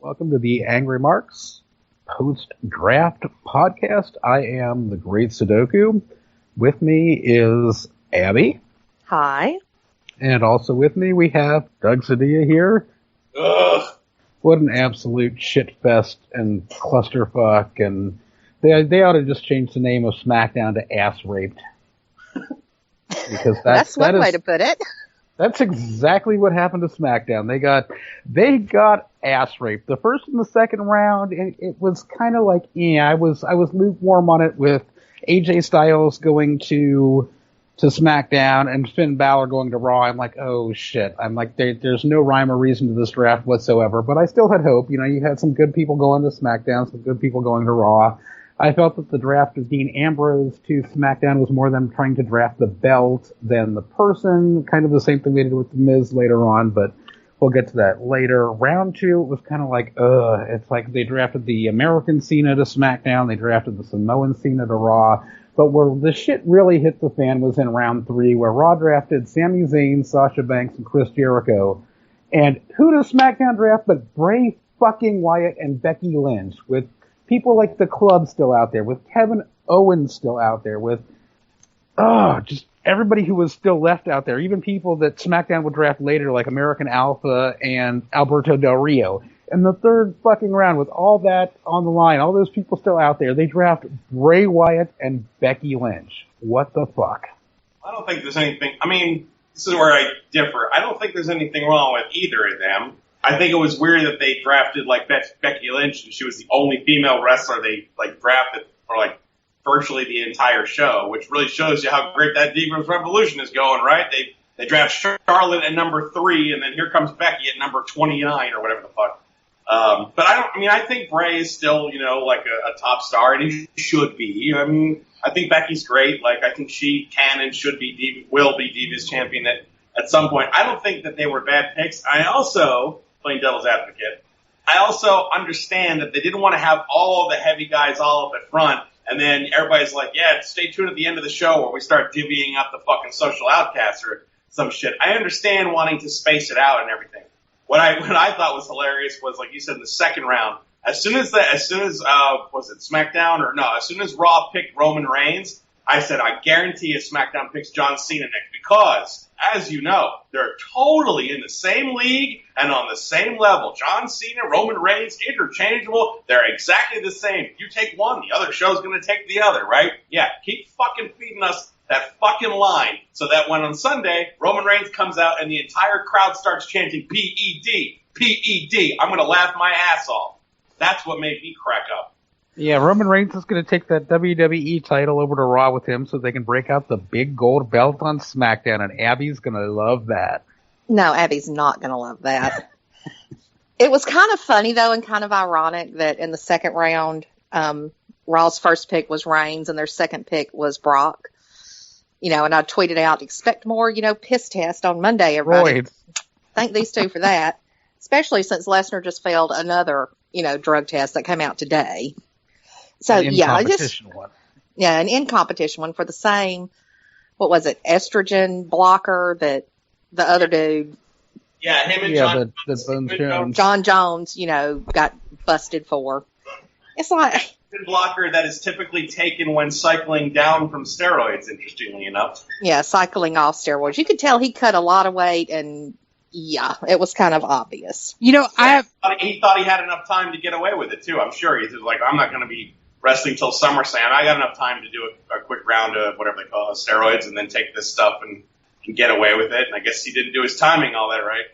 Welcome to the Angry Marks post-draft podcast. I am the Great Sudoku. With me is Abbey. Hi. And also with me we have Doug Zedea here. Ugh. What an absolute shitfest and clusterfuck. And they ought to just change the name of SmackDown to Ass Raped. Because that's one way to put it. That's exactly what happened to SmackDown. They got ass raped. The first and the second round, it was kind of like, I was lukewarm on it with AJ Styles going to SmackDown and Finn Balor going to Raw. I'm like, oh shit. I'm like, there's no rhyme or reason to this draft whatsoever. But I still had hope. You had some good people going to SmackDown, some good people going to Raw. I felt that the draft of Dean Ambrose to SmackDown was more them trying to draft the belt than the person. Kind of the same thing they did with The Miz later on, but we'll get to that later. Round two, it was kind of like, it's like they drafted the American Cena to SmackDown, they drafted the Samoan Cena to Raw, but where the shit really hit the fan was in round three, where Raw drafted Sami Zayn, Sasha Banks, and Chris Jericho. And who does SmackDown draft but Bray fucking Wyatt and Becky Lynch, with people like The Club still out there, with Kevin Owens still out there, with just everybody who was still left out there, even people that SmackDown would draft later, like American Alpha and Alberto Del Rio. In the third fucking round, with all that on the line, all those people still out there, they draft Bray Wyatt and Becky Lynch. What the fuck? I don't think there's anything. I mean, this is where I differ. I don't think there's anything wrong with either of them. I think it was weird that they drafted Becky Lynch, and she was the only female wrestler they drafted for virtually the entire show, which really shows you how great that Divas Revolution is going, right? They draft Charlotte at number 3, and then here comes Becky at number 29 or whatever the fuck. But I think Bray is still, a top star, and he should be. I mean, I think Becky's great. I think she can and should be, will be Divas champion at some point. I don't think that they were bad picks. I also, playing devil's advocate, I also understand that they didn't want to have all the heavy guys all up at front, and then everybody's like, yeah, stay tuned at the end of the show where we start divvying up the fucking social outcasts or some shit. I understand wanting to space it out and everything. What I thought was hilarious was, like you said, in the second round, as soon as was it SmackDown or no, as soon as Raw picked Roman Reigns, I said, I guarantee you SmackDown picks John Cena next, because, as you know, they're totally in the same league and on the same level. John Cena, Roman Reigns, interchangeable. They're exactly the same. You take one, the other show's going to take the other, right? Yeah, keep fucking feeding us that fucking line so that when on Sunday, Roman Reigns comes out and the entire crowd starts chanting P-E-D, P-E-D, I'm going to laugh my ass off. That's what made me crack up. Yeah, Roman Reigns is going to take that WWE title over to Raw with him so they can break out the big gold belt on SmackDown, and Abby's going to love that. No, Abby's not going to love that. It was kind of funny, though, and kind of ironic that in the second round, Raw's first pick was Reigns and their second pick was Brock. And I tweeted out, expect more, piss test on Monday, everybody. Roids. Thank these two for that, especially since Lesnar just failed another, drug test that came out today. So, an in-competition one. Yeah, an in-competition one for the same, what was it, estrogen blocker that the other dude. Yeah, him and John Jones. John Jones, got busted for. It's like... blocker that is typically taken when cycling down from steroids, interestingly enough. Yeah, cycling off steroids. You could tell he cut a lot of weight, and yeah, it was kind of obvious. He thought he had enough time to get away with it, too. I'm sure he's like, I'm not going to be wrestling till SummerSlam. I got enough time to do a quick round of whatever they call it, steroids, and then take this stuff and get away with it. And I guess he didn't do his timing all that right.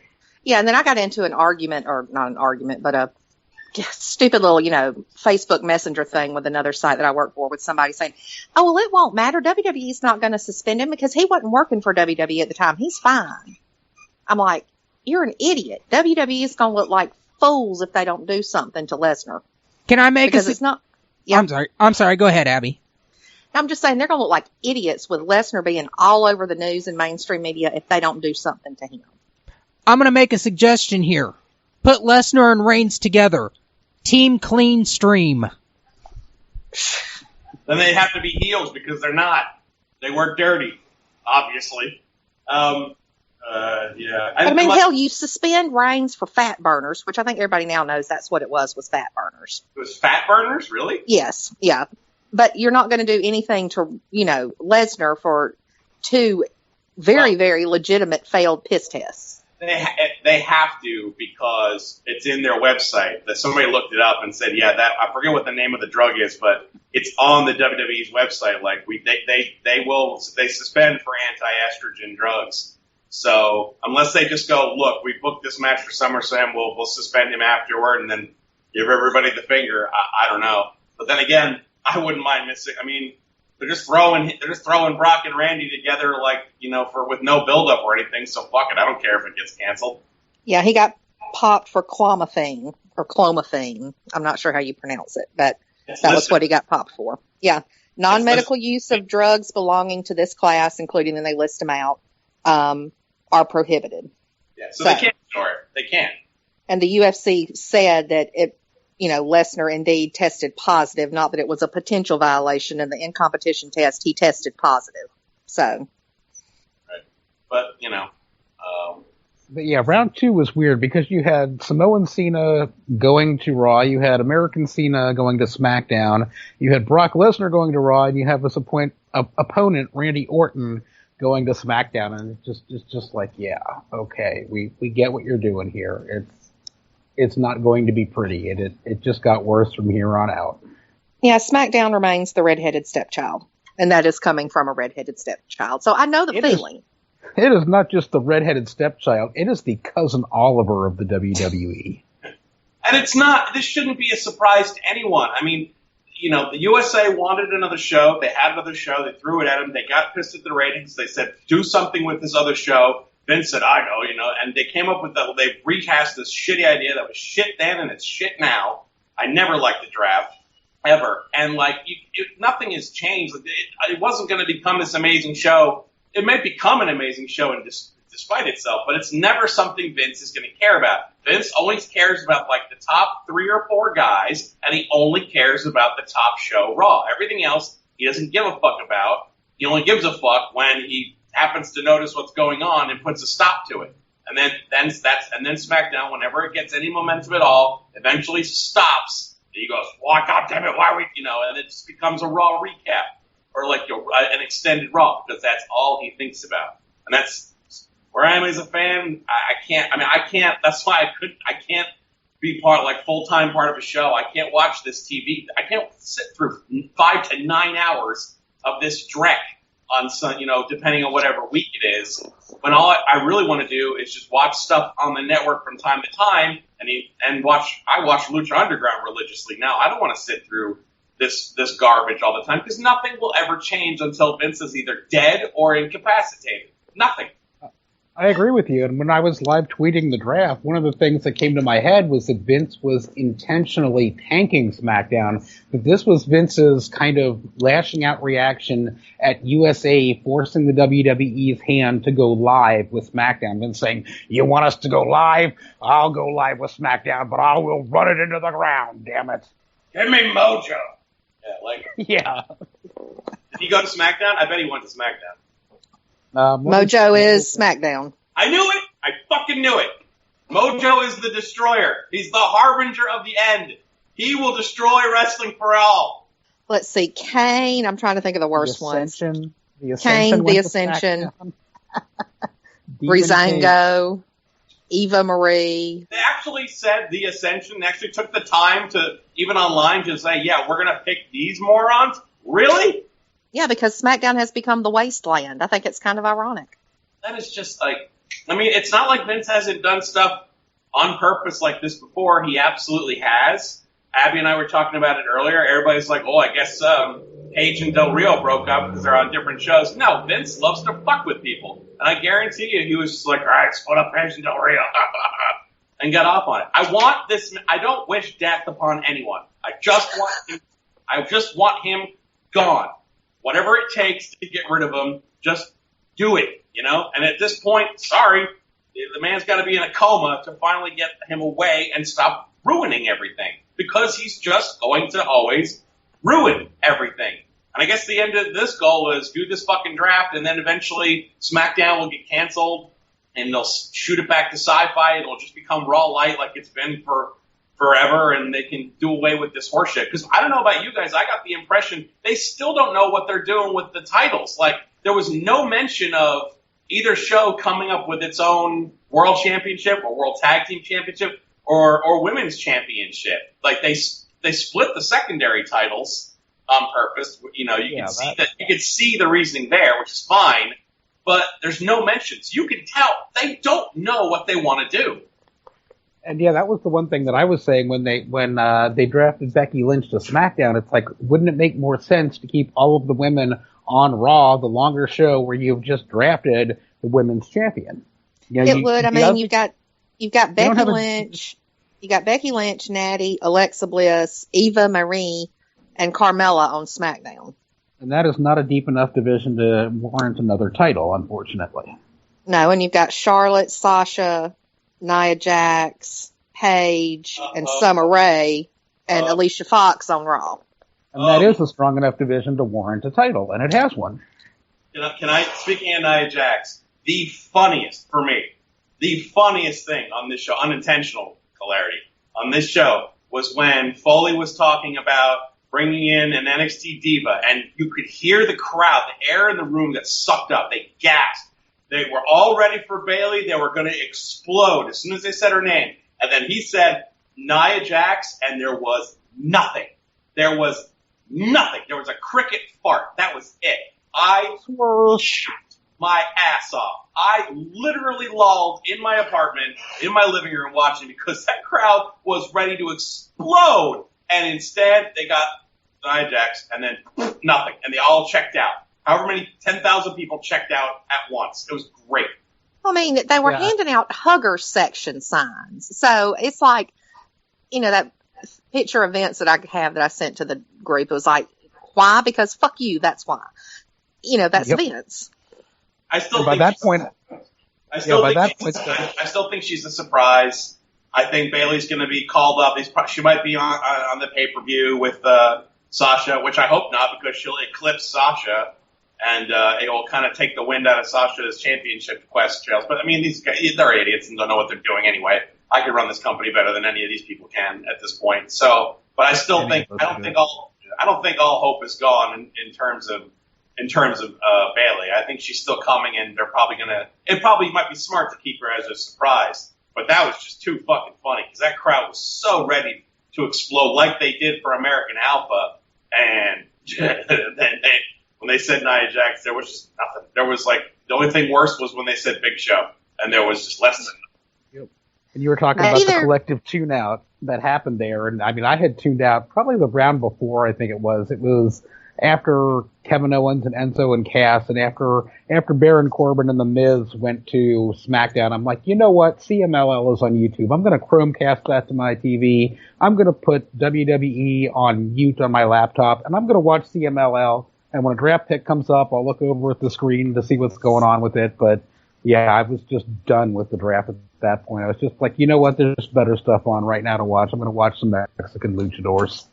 Yeah, and then I got into an argument, or not an argument, but a stupid little, Facebook Messenger thing with another site that I work for, with somebody saying, oh, well, it won't matter. WWE's not going to suspend him because he wasn't working for WWE at the time. He's fine. I'm like, you're an idiot. WWE is going to look like fools if they don't do something to Lesnar. Can I make because it's not. Yeah. I'm sorry. Go ahead, Abby. I'm just saying they're going to look like idiots with Lesnar being all over the news and mainstream media if they don't do something to him. I'm going to make a suggestion here. Put Lesnar and Reigns together. Team Clean Stream. Then they have to be heels because they're not. They work dirty, obviously. Yeah. I mean, hell, you suspend Reigns for fat burners, which I think everybody now knows that's what it was fat burners. It was fat burners, really? Yes, yeah. But you're not going to do anything to, Lesnar for 2 very, very legitimate failed piss tests. They have to, because it's in their website. That somebody looked it up and said, yeah, that I forget what the name of the drug is, but it's on the WWE's website. Like they suspend for anti-estrogen drugs. So unless they just go, look, we booked this match for SummerSlam, we'll suspend him afterward and then give everybody the finger. I don't know. But then again, I wouldn't mind missing. I mean, they're just throwing Brock and Randy together, with no build-up or anything. So fuck it, I don't care if it gets canceled. Yeah, he got popped for clomiphene or clomiphene. I'm not sure how you pronounce it, but that was what he got popped for. Yeah, non-medical use of drugs belonging to this class, including, and they list them out, are prohibited. Yeah, so they can't ignore it. They can't. And the UFC said that Lesnar indeed tested positive, not that it was a potential violation. In the in-competition test, he tested positive. So. Right. But, But yeah, round 2 was weird because you had Samoan Cena going to Raw, you had American Cena going to SmackDown, you had Brock Lesnar going to Raw, and you have his opponent, Randy Orton, going to SmackDown, and it's just like, yeah, okay, we get what you're doing here. It's not going to be pretty. It just got worse from here on out. Yeah, SmackDown remains the redheaded stepchild, and that is coming from a redheaded stepchild. So I know the feeling. It is not just the redheaded stepchild. It is the cousin Oliver of the WWE. And this shouldn't be a surprise to anyone. I mean, the USA wanted another show. They had another show. They threw it at them. They got pissed at the ratings. They said, do something with this other show. Vince said, I know, and they came up with they recast this shitty idea that was shit then and it's shit now. I never liked the draft, ever. And, nothing has changed. It wasn't going to become this amazing show. It might become an amazing show despite itself, but it's never something Vince is going to care about. Vince always cares about, the top 3 or 4 guys, and he only cares about the top show, Raw. Everything else, he doesn't give a fuck about. He only gives a fuck when he happens to notice what's going on and puts a stop to it. And then SmackDown, whenever it gets any momentum at all, eventually stops. And he goes, "Why, goddamn it, why we?" And it just becomes a Raw recap or an extended Raw because that's all he thinks about. And that's where I am as a fan. I can't. That's why I can't be full-time part of a show. I can't watch this TV. I can't sit through 5 to 9 hours of this dreck on some, depending on whatever week it is, when all I really want to do is just watch stuff on the network from time to time I watch Lucha Underground religiously. Now, I don't want to sit through this garbage all the time because nothing will ever change until Vince is either dead or incapacitated. Nothing. I agree with you. And when I was live tweeting the draft, one of the things that came to my head was that Vince was intentionally tanking SmackDown. That this was Vince's kind of lashing out reaction at USA forcing the WWE's hand to go live with SmackDown. Vince saying, "You want us to go live? I'll go live with SmackDown, but I will run it into the ground, damn it." Give me Mojo. Yeah. Did he go to SmackDown? I bet he went to SmackDown. Mojo is SmackDown. I knew it. I fucking knew it. Mojo is the destroyer. He's the harbinger of the end. He will destroy wrestling for all. Let's see. Kane. I'm trying to think of the worst ones. Kane, the Ascension. Breezango. Eva Marie. They actually said the Ascension. They actually took the time to, even online, to say, yeah, we're going to pick these morons. Really? Yeah, because SmackDown has become the wasteland. I think it's kind of ironic. That is just it's not like Vince hasn't done stuff on purpose like this before. He absolutely has. Abbey and I were talking about it earlier. Everybody's like, oh, I guess Paige and Del Rio broke up because they're on different shows. No, Vince loves to fuck with people. And I guarantee you he was just like, all right, split up Paige and Del Rio. And got off on it. I don't wish death upon anyone. I just want him gone. Whatever it takes to get rid of him, just do it, And at this point, sorry, the man's got to be in a coma to finally get him away and stop ruining everything. Because he's just going to always ruin everything. And I guess the end of this goal is do this fucking draft, and then eventually SmackDown will get canceled. and they'll shoot it back to sci-fi. It'll just become Raw Light like it's been for forever, and they can do away with this horseshit. Because I don't know about you guys, I got the impression they still don't know what they're doing with the titles. Like, there was no mention of either show coming up with its own World Championship or World Tag Team Championship or Women's Championship. Like, they split the secondary titles on purpose. You know, you can see the reasoning there, which is fine. But there's no mentions. You can tell they don't know what they want to do. And yeah, that was the one thing that I was saying when they drafted Becky Lynch to SmackDown. It's like, wouldn't it make more sense to keep all of the women on Raw, the longer show where you've just drafted the women's champion? You know, it would. I mean, you've got Becky Lynch, you got Becky Lynch, Natty, Alexa Bliss, Eva Marie, and Carmella on SmackDown. And that is not a deep enough division to warrant another title, unfortunately. No, and you've got Charlotte, Sasha, Nia Jax, Paige, and Summer Rae, and Alicia Fox on Raw. And that is a strong enough division to warrant a title, and it has one. Can I speaking of Nia Jax, the funniest thing on this show, unintentional hilarity, on this show was when Foley was talking about bringing in an NXT diva, and you could hear the crowd, the air in the room that sucked up. They gasped. They were all ready for Bayley. They were going to explode as soon as they said her name. And then he said Nia Jax, and there was nothing. There was nothing. There was a cricket fart. That was it. I shot my ass off. I literally lolled in my apartment, in my living room watching, because that crowd was ready to explode. And instead, they got Nia Jax, and then nothing. And they all checked out. However many 10,000 people checked out at once. It was great. I mean, they were handing out hugger section signs. So it's like, you know, that picture of Vince that I have that I sent to the group, it was like, why? Because fuck you, that's why. You know, that's Vince. I still think she's a surprise. I think Bayley's going to be called up. She might be on the pay-per-view with Sasha, which I hope not, because she'll eclipse Sasha, and it will kind of take the wind out of Sasha's championship quest trails. But I mean, these guys, they're idiots and don't know what they're doing anyway. I could run this company better than any of these people can at this point. So, but I still think I don't think all hope is gone in terms of Bayley. I think she's still coming, and they're probably it probably might be smart to keep her as a surprise. But that was just too fucking funny, because that crowd was so ready to explode like they did for American Alpha. And when they said Nia Jax, there was just nothing. There was like, the only thing worse was when they said Big Show, and there was just less than nothing. And you were talking about the collective tune-out that happened there. And I mean, I had tuned out probably the round before, I think it was. It was after Kevin Owens and Enzo and Cass, and after Baron Corbin and The Miz went to SmackDown, I'm like, you know what? CMLL is on YouTube. I'm going to Chromecast that to my TV. I'm going to put WWE on mute on my laptop, and I'm going to watch CMLL. And when a draft pick comes up, I'll look over at the screen to see what's going on with it. But yeah, I was just done with the draft at that point. I was just like, you know what? There's better stuff on right now to watch. I'm going to watch some Mexican luchadors.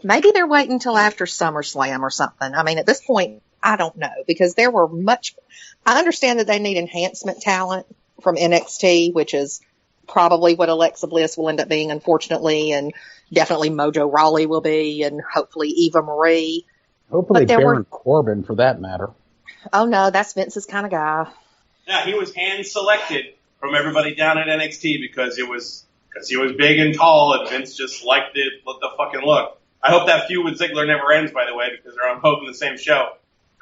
Maybe they're waiting until after SummerSlam or something. I mean, at this point, I don't know, because there were I understand that they need enhancement talent from NXT, which is probably what Alexa Bliss will end up being, unfortunately, and definitely Mojo Rawley will be, and hopefully Eva Marie. Hopefully Baron Corbin, for that matter. Oh, no, that's Vince's kind of guy. Yeah, he was hand-selected from everybody down at NXT because he was big and tall, and Vince just liked the fucking look. I hope that feud with Ziggler never ends, by the way, because they're on both in the same show.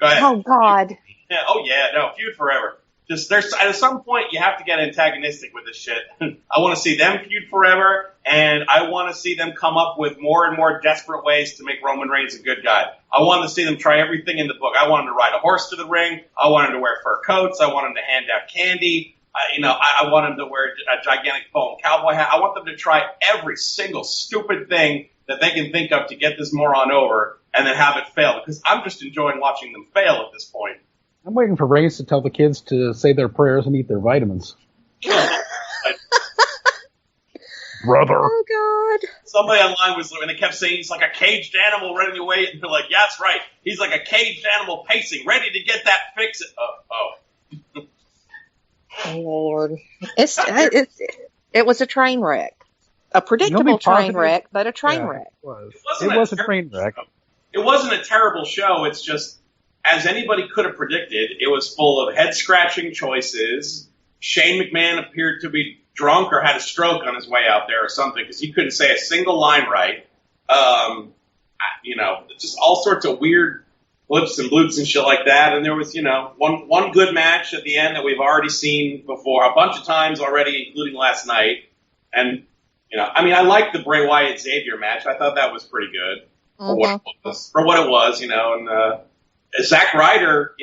Go ahead. Oh, God. Yeah, feud forever. Just at some point you have to get antagonistic with this shit. I want to see them feud forever, and I want to see them come up with more and more desperate ways to make Roman Reigns a good guy. I want to see them try everything in the book. I want him to ride a horse to the ring. I want him to wear fur coats. I want him to hand out candy. I want him to wear a gigantic foam cowboy hat. I want them to try every single stupid thing that they can think of to get this moron over, and then have it fail, because I'm just enjoying watching them fail at this point. I'm waiting for Reigns to tell the kids to say their prayers and eat their vitamins. Brother. Oh, God. Somebody online was, and they kept saying he's like a caged animal ready to wait, and they're like, yeah, that's right. He's like a caged animal pacing, ready to get that fix. Oh, Lord. It was a train wreck. A predictable train wreck, but a train wreck. It was a train wreck. It wasn't a terrible show. It's just, as anybody could have predicted, it was full of head-scratching choices. Shane McMahon appeared to be drunk or had a stroke on his way out there or something because he couldn't say a single line right. Just all sorts of weird blips and bloops and shit like that. And there was, one good match at the end that we've already seen before a bunch of times already, including last night. And, I liked the Bray Wyatt Xavier match. I thought that was pretty good for what it was, and, Zack Ryder,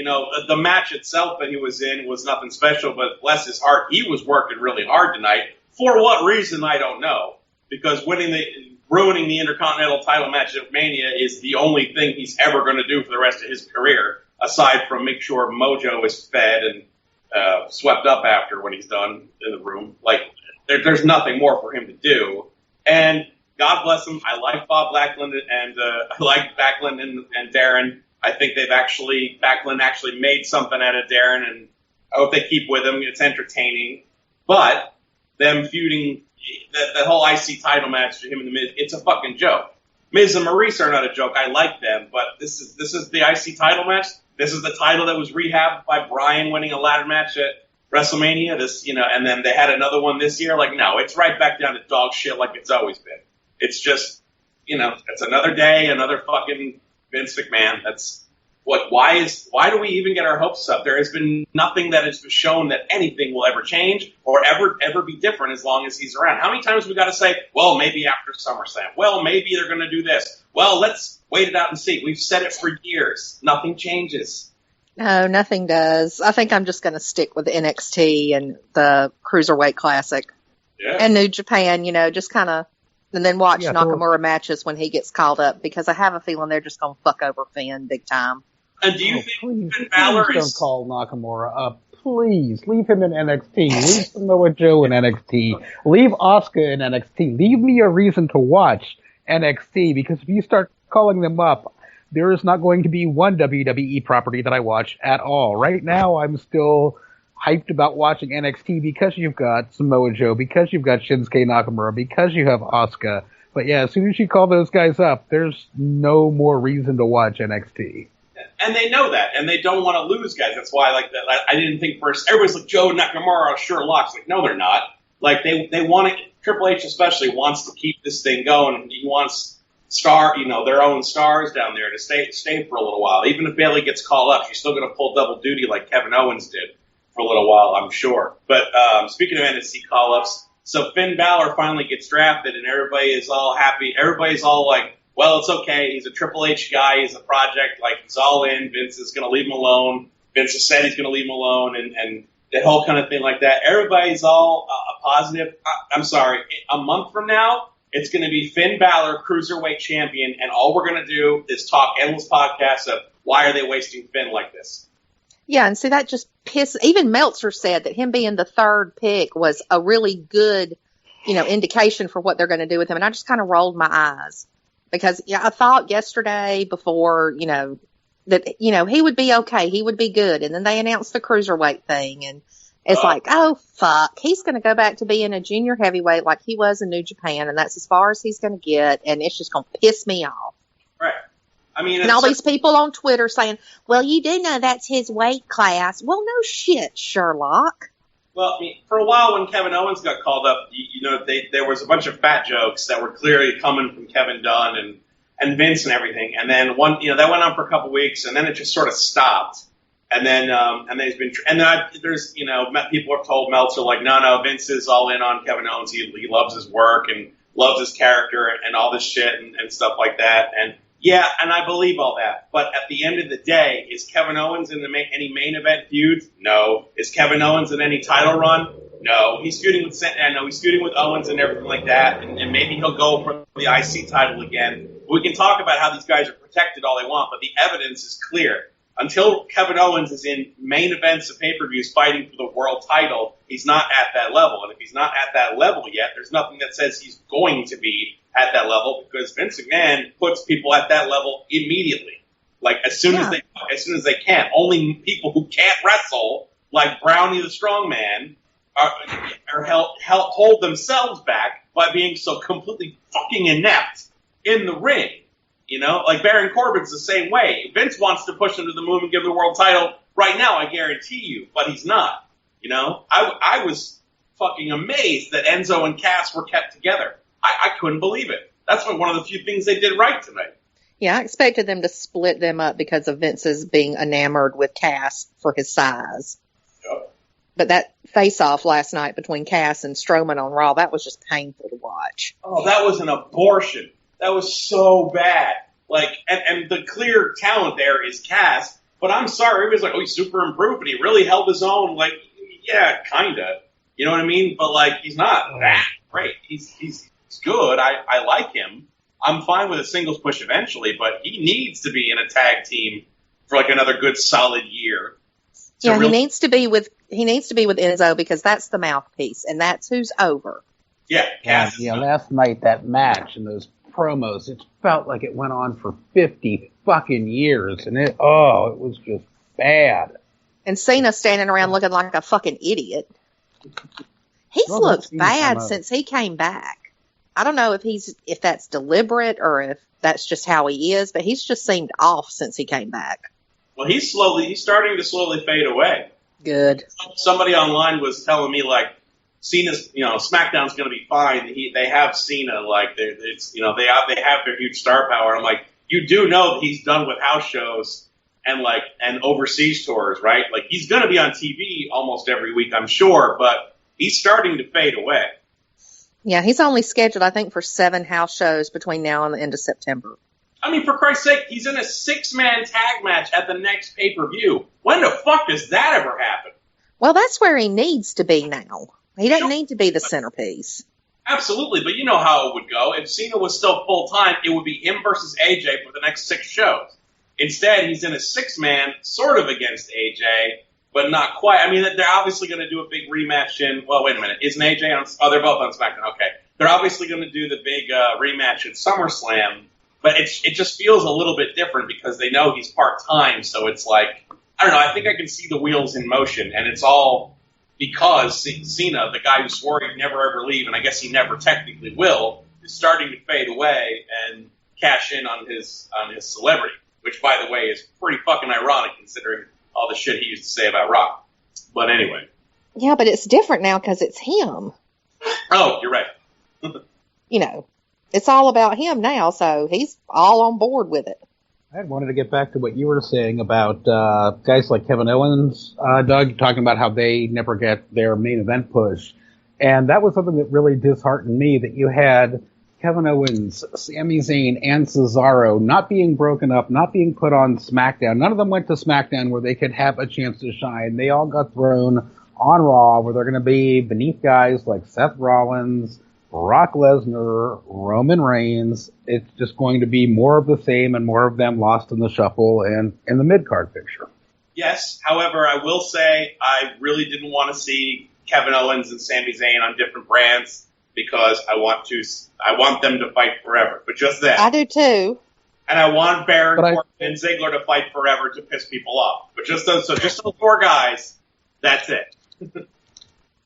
the match itself that he was in was nothing special, but bless his heart, he was working really hard tonight. For what reason, I don't know. Because ruining the Intercontinental title match at Mania is the only thing he's ever going to do for the rest of his career, aside from make sure Mojo is fed and swept up after when he's done in the room. Like, there's nothing more for him to do. And God bless him. I like Bob Backlund and I like Backlund and Darren. I think Backlund actually made something out of Darren, and I hope they keep with him. It's entertaining. But them feuding, the whole IC title match to him and the Miz, it's a fucking joke. Miz and Maurice are not a joke. I like them, but this is the IC title match. This is the title that was rehabbed by Bryan winning a ladder match at WrestleMania. And then they had another one this year. Like, no, it's right back down to dog shit like it's always been. It's just, it's another day, another fucking Vince McMahon. That's what. Why do we even get our hopes up? There has been nothing that has shown that anything will ever change or ever be different as long as he's around. How many times have we got to say, well, maybe after SummerSlam. Well, maybe they're going to do this. Well, let's wait it out and see. We've said it for years. Nothing changes. No, nothing does. I think I'm just going to stick with NXT and the Cruiserweight Classic and New Japan. Just kind of. And then watch Nakamura matches when he gets called up, because I have a feeling they're just going to fuck over Finn big time. And do you think Finn Balor don't call Nakamura up. Please, leave him in NXT. Leave Samoa Joe in NXT. Leave Asuka in NXT. Leave me a reason to watch NXT, because if you start calling them up, there is not going to be one WWE property that I watch at all. Right now, I'm still hyped about watching NXT because you've got Samoa Joe, because you've got Shinsuke Nakamura, because you have Asuka. But yeah, as soon as you call those guys up, there's no more reason to watch NXT. And they know that, and they don't want to lose guys. That's why, I didn't think first. Everybody's like, Joe and Nakamura are sure locks. Like, no, they're not. Like, they want to. Triple H especially wants to keep this thing going. He wants their own stars down there to stay for a little while. Even if Bayley gets called up, she's still going to pull double duty like Kevin Owens did for a little while, I'm sure. But speaking of NXT call-ups, so Finn Balor finally gets drafted, and everybody is all happy. Everybody's all like, well, it's okay. He's a Triple H guy. He's a project. Like, he's all in. Vince is going to leave him alone. Vince has said he's going to leave him alone, and the whole kind of thing like that. Everybody's all positive. I'm sorry. A month from now, it's going to be Finn Balor, Cruiserweight Champion, and all we're going to do is talk endless podcasts of why are they wasting Finn like this. Yeah, and see, that just even Meltzer said that him being the third pick was a really good, indication for what they're going to do with him. And I just kind of rolled my eyes because, I thought yesterday before, that, he would be okay. He would be good. And then they announced the Cruiserweight thing. And it's like, oh, fuck. He's going to go back to being a junior heavyweight like he was in New Japan. And that's as far as he's going to get. And it's just going to piss me off. Right. And all these people on Twitter saying, well, you do know that's his weight class. Well, no shit, Sherlock. Well, for a while when Kevin Owens got called up, there was a bunch of fat jokes that were clearly coming from Kevin Dunn and Vince and everything. And then that went on for a couple weeks, and then it just sort of stopped. And then there's people have told Meltzer like, no, Vince is all in on Kevin Owens. He loves his work and loves his character and all this shit and stuff like that. And yeah, and I believe all that. But at the end of the day, is Kevin Owens in any main event feuds? No. Is Kevin Owens in any title run? No. He's feuding with Owens and everything like that, and maybe he'll go for the IC title again. We can talk about how these guys are protected all they want, but the evidence is clear. Until Kevin Owens is in main events of pay-per-views fighting for the world title, he's not at that level. And if he's not at that level yet, there's nothing that says he's going to be at that level, because Vince McMahon puts people at that level immediately, like as soon as they can. Only people who can't wrestle like Brownie the Strongman, or hold themselves back by being so completely fucking inept in the ring. You know, like Baron Corbin's the same way. Vince wants to push him to the moon and give him the world title right now, I guarantee you, but he's not. You know, I was fucking amazed that Enzo and Cass were kept together. I couldn't believe it. That's one of the few things they did right tonight. Yeah, I expected them to split them up because of Vince's being enamored with Cass for his size. Yep. But that face-off last night between Cass and Strowman on Raw, that was just painful to watch. Oh, that was an abortion. That was so bad. Like, and the clear talent there is Cass, but I'm sorry, everybody's like, oh, he's super improved, but he really held his own. Like, yeah, kinda. You know what I mean? But like, he's not that great. He's good. I like him. I'm fine with a singles push eventually, but he needs to be in a tag team for like another good solid year. Yeah, he needs to be with Enzo because that's the mouthpiece, and that's who's over. Yeah, Cass. Yeah, last night that match and those promos, it felt like it went on for 50 fucking years, and it was just bad. And Cena standing around looking like a fucking idiot. He's looked bad since he came back. I don't know if that's deliberate or if that's just how he is, but he's just seemed off since he came back. Well, he's starting to slowly fade away. Good. Somebody online was telling me like Cena's, SmackDown's going to be fine. They have Cena, like they have their huge star power. I'm like, you do know that he's done with house shows and overseas tours, right? Like he's going to be on TV almost every week, I'm sure, but he's starting to fade away. Yeah, he's only scheduled, I think, for 7 house shows between now and the end of September. I mean, for Christ's sake, he's in a 6-man tag match at the next pay-per-view. When the fuck does that ever happen? Well, that's where he needs to be now. He doesn't need to be the centerpiece. Absolutely, but you know how it would go. If Cena was still full-time, it would be him versus AJ for the next 6 shows. Instead, he's in a 6-man, sort of against AJ, but not quite. I mean, they're obviously going to do a big rematch wait a minute. Isn't AJ on? Oh, they're both on SmackDown. Okay. They're obviously going to do the big rematch at SummerSlam, but it just feels a little bit different because they know he's part-time, so it's like, I don't know, I think I can see the wheels in motion, and it's all because Cena, the guy who swore he'd never ever leave, and I guess he never technically will, is starting to fade away and cash in on his celebrity, which, by the way, is pretty fucking ironic considering all the shit he used to say about Rock. But anyway. Yeah, but it's different now because it's him. Oh, you're right. It's all about him now, so he's all on board with it. I wanted to get back to what you were saying about guys like Kevin Owens, Doug, talking about how they never get their main event push. And that was something that really disheartened me, that you had Kevin Owens, Sami Zayn, and Cesaro not being broken up, not being put on SmackDown. None of them went to SmackDown where they could have a chance to shine. They all got thrown on Raw where they're going to be beneath guys like Seth Rollins, Brock Lesnar, Roman Reigns. It's just going to be more of the same and more of them lost in the shuffle and in the mid-card picture. Yes, however, I will say I really didn't want to see Kevin Owens and Sami Zayn on different brands because I want them to fight forever. But just that. I do too. And I want Baron Corbin and Ziggler to fight forever to piss people off. But just those 4 guys, that's it.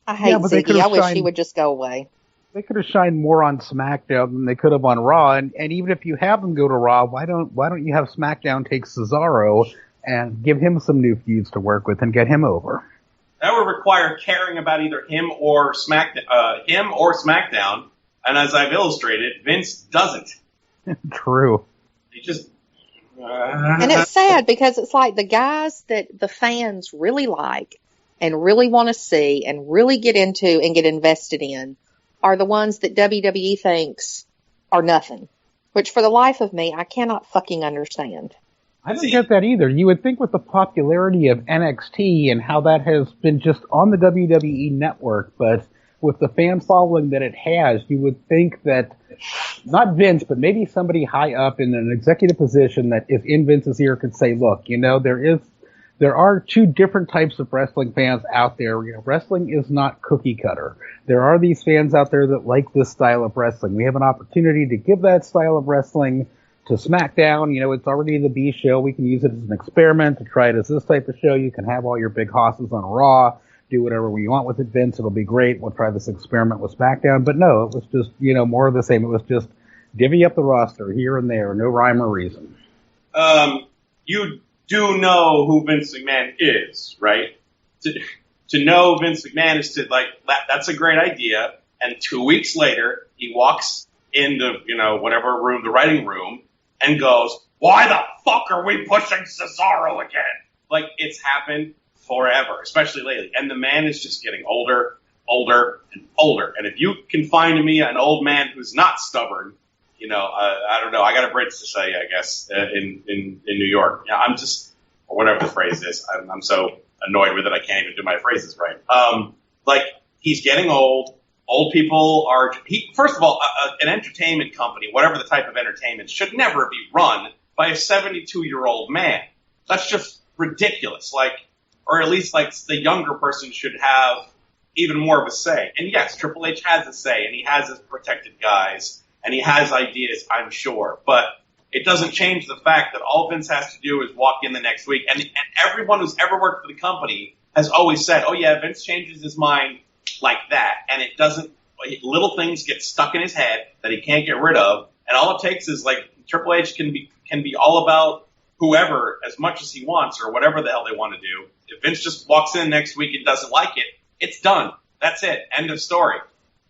I hate Ziggy. I wish he would just go away. They could have shined more on SmackDown than they could have on Raw, and even if you have them go to Raw, why don't you have SmackDown take Cesaro and give him some new feuds to work with and get him over? That would require caring about either him or SmackDown, and as I've illustrated, Vince doesn't. True. He just. And it's sad because it's like the guys that the fans really like and really want to see and really get into and get invested in are the ones that WWE thinks are nothing, which for the life of me, I cannot fucking understand. I don't get that either. You would think with the popularity of NXT and how that has been just on the WWE network, but with the fan following that it has, you would think that not Vince, but maybe somebody high up in an executive position that is in Vince's ear could say, look, there are 2 different types of wrestling fans out there. Wrestling is not cookie cutter. There are these fans out there that like this style of wrestling. We have an opportunity to give that style of wrestling to SmackDown. You know, it's already the B show. We can use it as an experiment to try it as this type of show. You can have all your big hosses on Raw. Do whatever we want with it, Vince. It'll be great. We'll try this experiment with SmackDown. But no, it was just, you know, more of the same. It was just divvy up the roster here and there. No rhyme or reason. You do know who Vince McMahon is, right? To know Vince McMahon is to, like, that's a great idea. And 2 weeks later, he walks into, you know, whatever room, the writing room, and goes, why the fuck are we pushing Cesaro again? Like, it's happened forever, especially lately. And the man is just getting older, and older. And if you can find me an old man who's not stubborn, you know, I don't know. I got a bridge to say, I guess, in New York. Yeah, I'm just, or whatever the phrase is. I'm so annoyed with it, I can't even do my phrases right. Like, he's getting old. Old people are, first of all, an entertainment company, whatever the type of entertainment, should never be run by a 72-year-old man. That's just ridiculous. Like, or at least, like, the younger person should have even more of a say. And yes, Triple H has a say, and he has his protected guys, and he has ideas, I'm sure. But it doesn't change the fact that all Vince has to do is walk in the next week. And everyone who's ever worked for the company has always said, oh yeah, Vince changes his mind like that. And it doesn't, little things get stuck in his head that he can't get rid of. And all it takes is, like, Triple H can be all about whoever as much as he wants, or whatever the hell they want to do. If Vince just walks in next week and doesn't like it, it's done. That's it. End of story.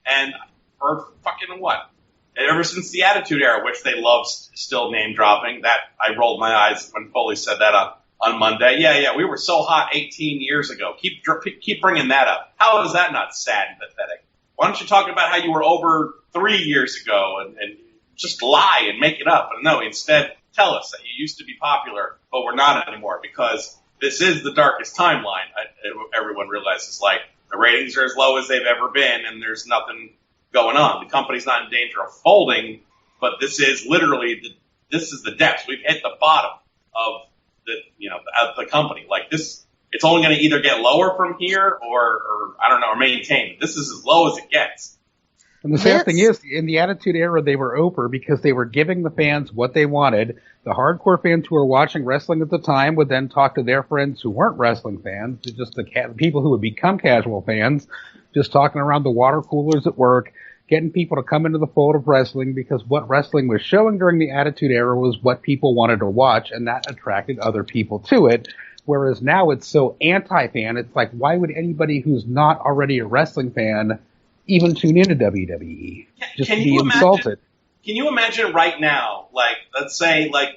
And for fucking what? Ever since the Attitude Era, which they love still name dropping, that I rolled my eyes when Foley said that on Monday. Yeah, we were so hot 18 years ago. Keep bringing that up. How is that not sad and pathetic? Why don't you talk about how you were over 3 years ago and just lie and make it up? But no, instead tell us that you used to be popular, but we're not anymore, because this is the darkest timeline. Everyone realizes, like, the ratings are as low as they've ever been, and there's nothing going on. The company's not in danger of folding, but this is literally this is the depths. We've hit the bottom of the company. Like, this, it's only going to either get lower from here or I don't know, or maintain. This is as low as it gets. And the sad thing is, in the Attitude Era, they were over because they were giving the fans what they wanted. The hardcore fans who were watching wrestling at the time would then talk to their friends who weren't wrestling fans, just the people who would become casual fans, just talking around the water coolers at work, getting people to come into the fold of wrestling, because what wrestling was showing during the Attitude Era was what people wanted to watch, and that attracted other people to it. Whereas now it's so anti-fan, it's like, why would anybody who's not already a wrestling fan even tune into WWE? Just to be insulted. Can you imagine right now, like, let's say, like,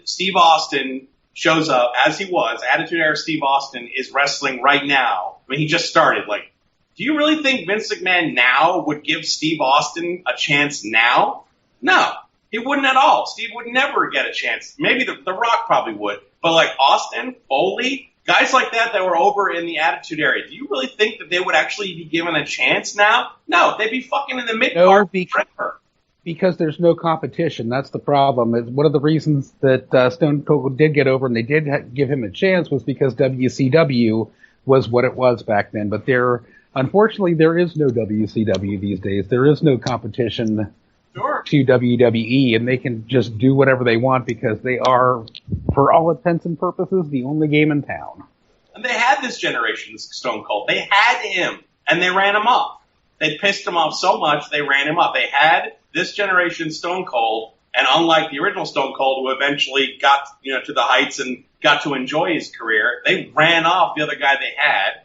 Steve Austin shows up as he was, Attitude Era Steve Austin is wrestling right now. I mean, he just started, like, do you really think Vince McMahon now would give Steve Austin a chance now? No, he wouldn't at all. Steve would never get a chance. Maybe the Rock probably would. But, like, Austin, Foley, guys like that were over in the Attitude Era, do you really think that they would actually be given a chance now? No, they'd be fucking in the mid-card forever. Because there's no competition. That's the problem. One of the reasons that Stone Cold did get over and they did give him a chance was because WCW was what it was back then. But unfortunately, there is no WCW these days. There is no competition to WWE, and they can just do whatever they want because they are, for all intents and purposes, the only game in town. And they had this generation, Stone Cold. They had him, and they ran him off. They pissed him off so much, they ran him off. They had this generation Stone Cold, and unlike the original Stone Cold, who eventually got to the heights and got to enjoy his career, they ran off the other guy they had.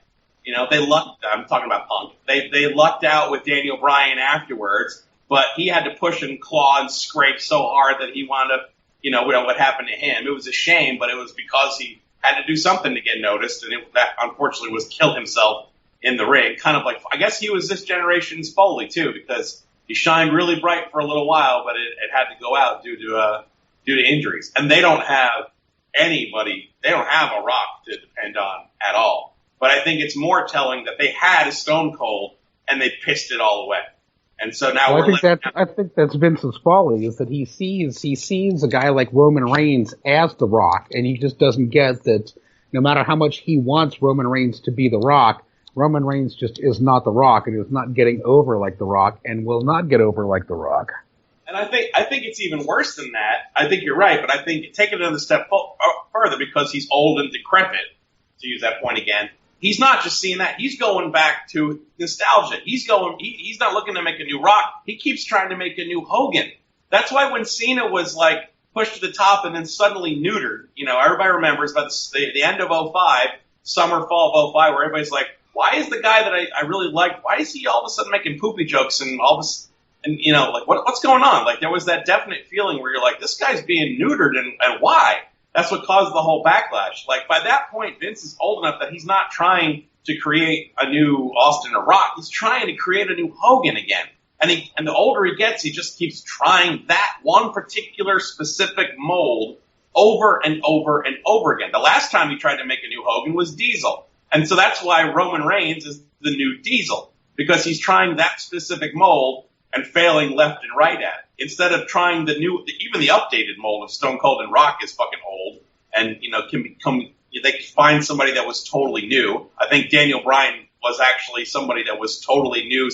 I'm talking about Punk. They lucked out with Daniel Bryan afterwards, but he had to push and claw and scrape so hard that he wound up, what happened to him. It was a shame, but it was because he had to do something to get noticed, and that unfortunately was kill himself in the ring. Kind of like, I guess he was this generation's Foley too, because he shined really bright for a little while, but it had to go out due to injuries. And they don't have anybody. They don't have a Rock to depend on at all. But I think it's more telling that they had a Stone Cold and they pissed it all away. And so now I think that's Vince's folly, is that he sees a guy like Roman Reigns as the Rock, and he just doesn't get that no matter how much he wants Roman Reigns to be the Rock, Roman Reigns just is not the Rock and is not getting over like the Rock and will not get over like the Rock. And I think it's even worse than that. I think you're right, but I think take it another step further because he's old and decrepit, to use that point again. He's not just seeing that. He's going back to nostalgia. He's not looking to make a new Rock. He keeps trying to make a new Hogan. That's why when Cena was like pushed to the top and then suddenly neutered, everybody remembers by the end of 05, summer, fall of 05, where everybody's like, why is the guy that I really liked, why is he all of a sudden making poopy jokes and all this? And, like, what's going on? Like, there was that definite feeling where you're like, this guy's being neutered, and why? That's what caused the whole backlash. Like, by that point, Vince is old enough that he's not trying to create a new Austin or Rock. He's trying to create a new Hogan again. And the older he gets, he just keeps trying that one particular specific mold over and over and over again. The last time he tried to make a new Hogan was Diesel. And so that's why Roman Reigns is the new Diesel, because he's trying that specific mold and failing left and right at it. Instead of trying even the updated mold of Stone Cold and Rock is fucking old, and they could find somebody that was totally new. I think Daniel Bryan was actually somebody that was totally new,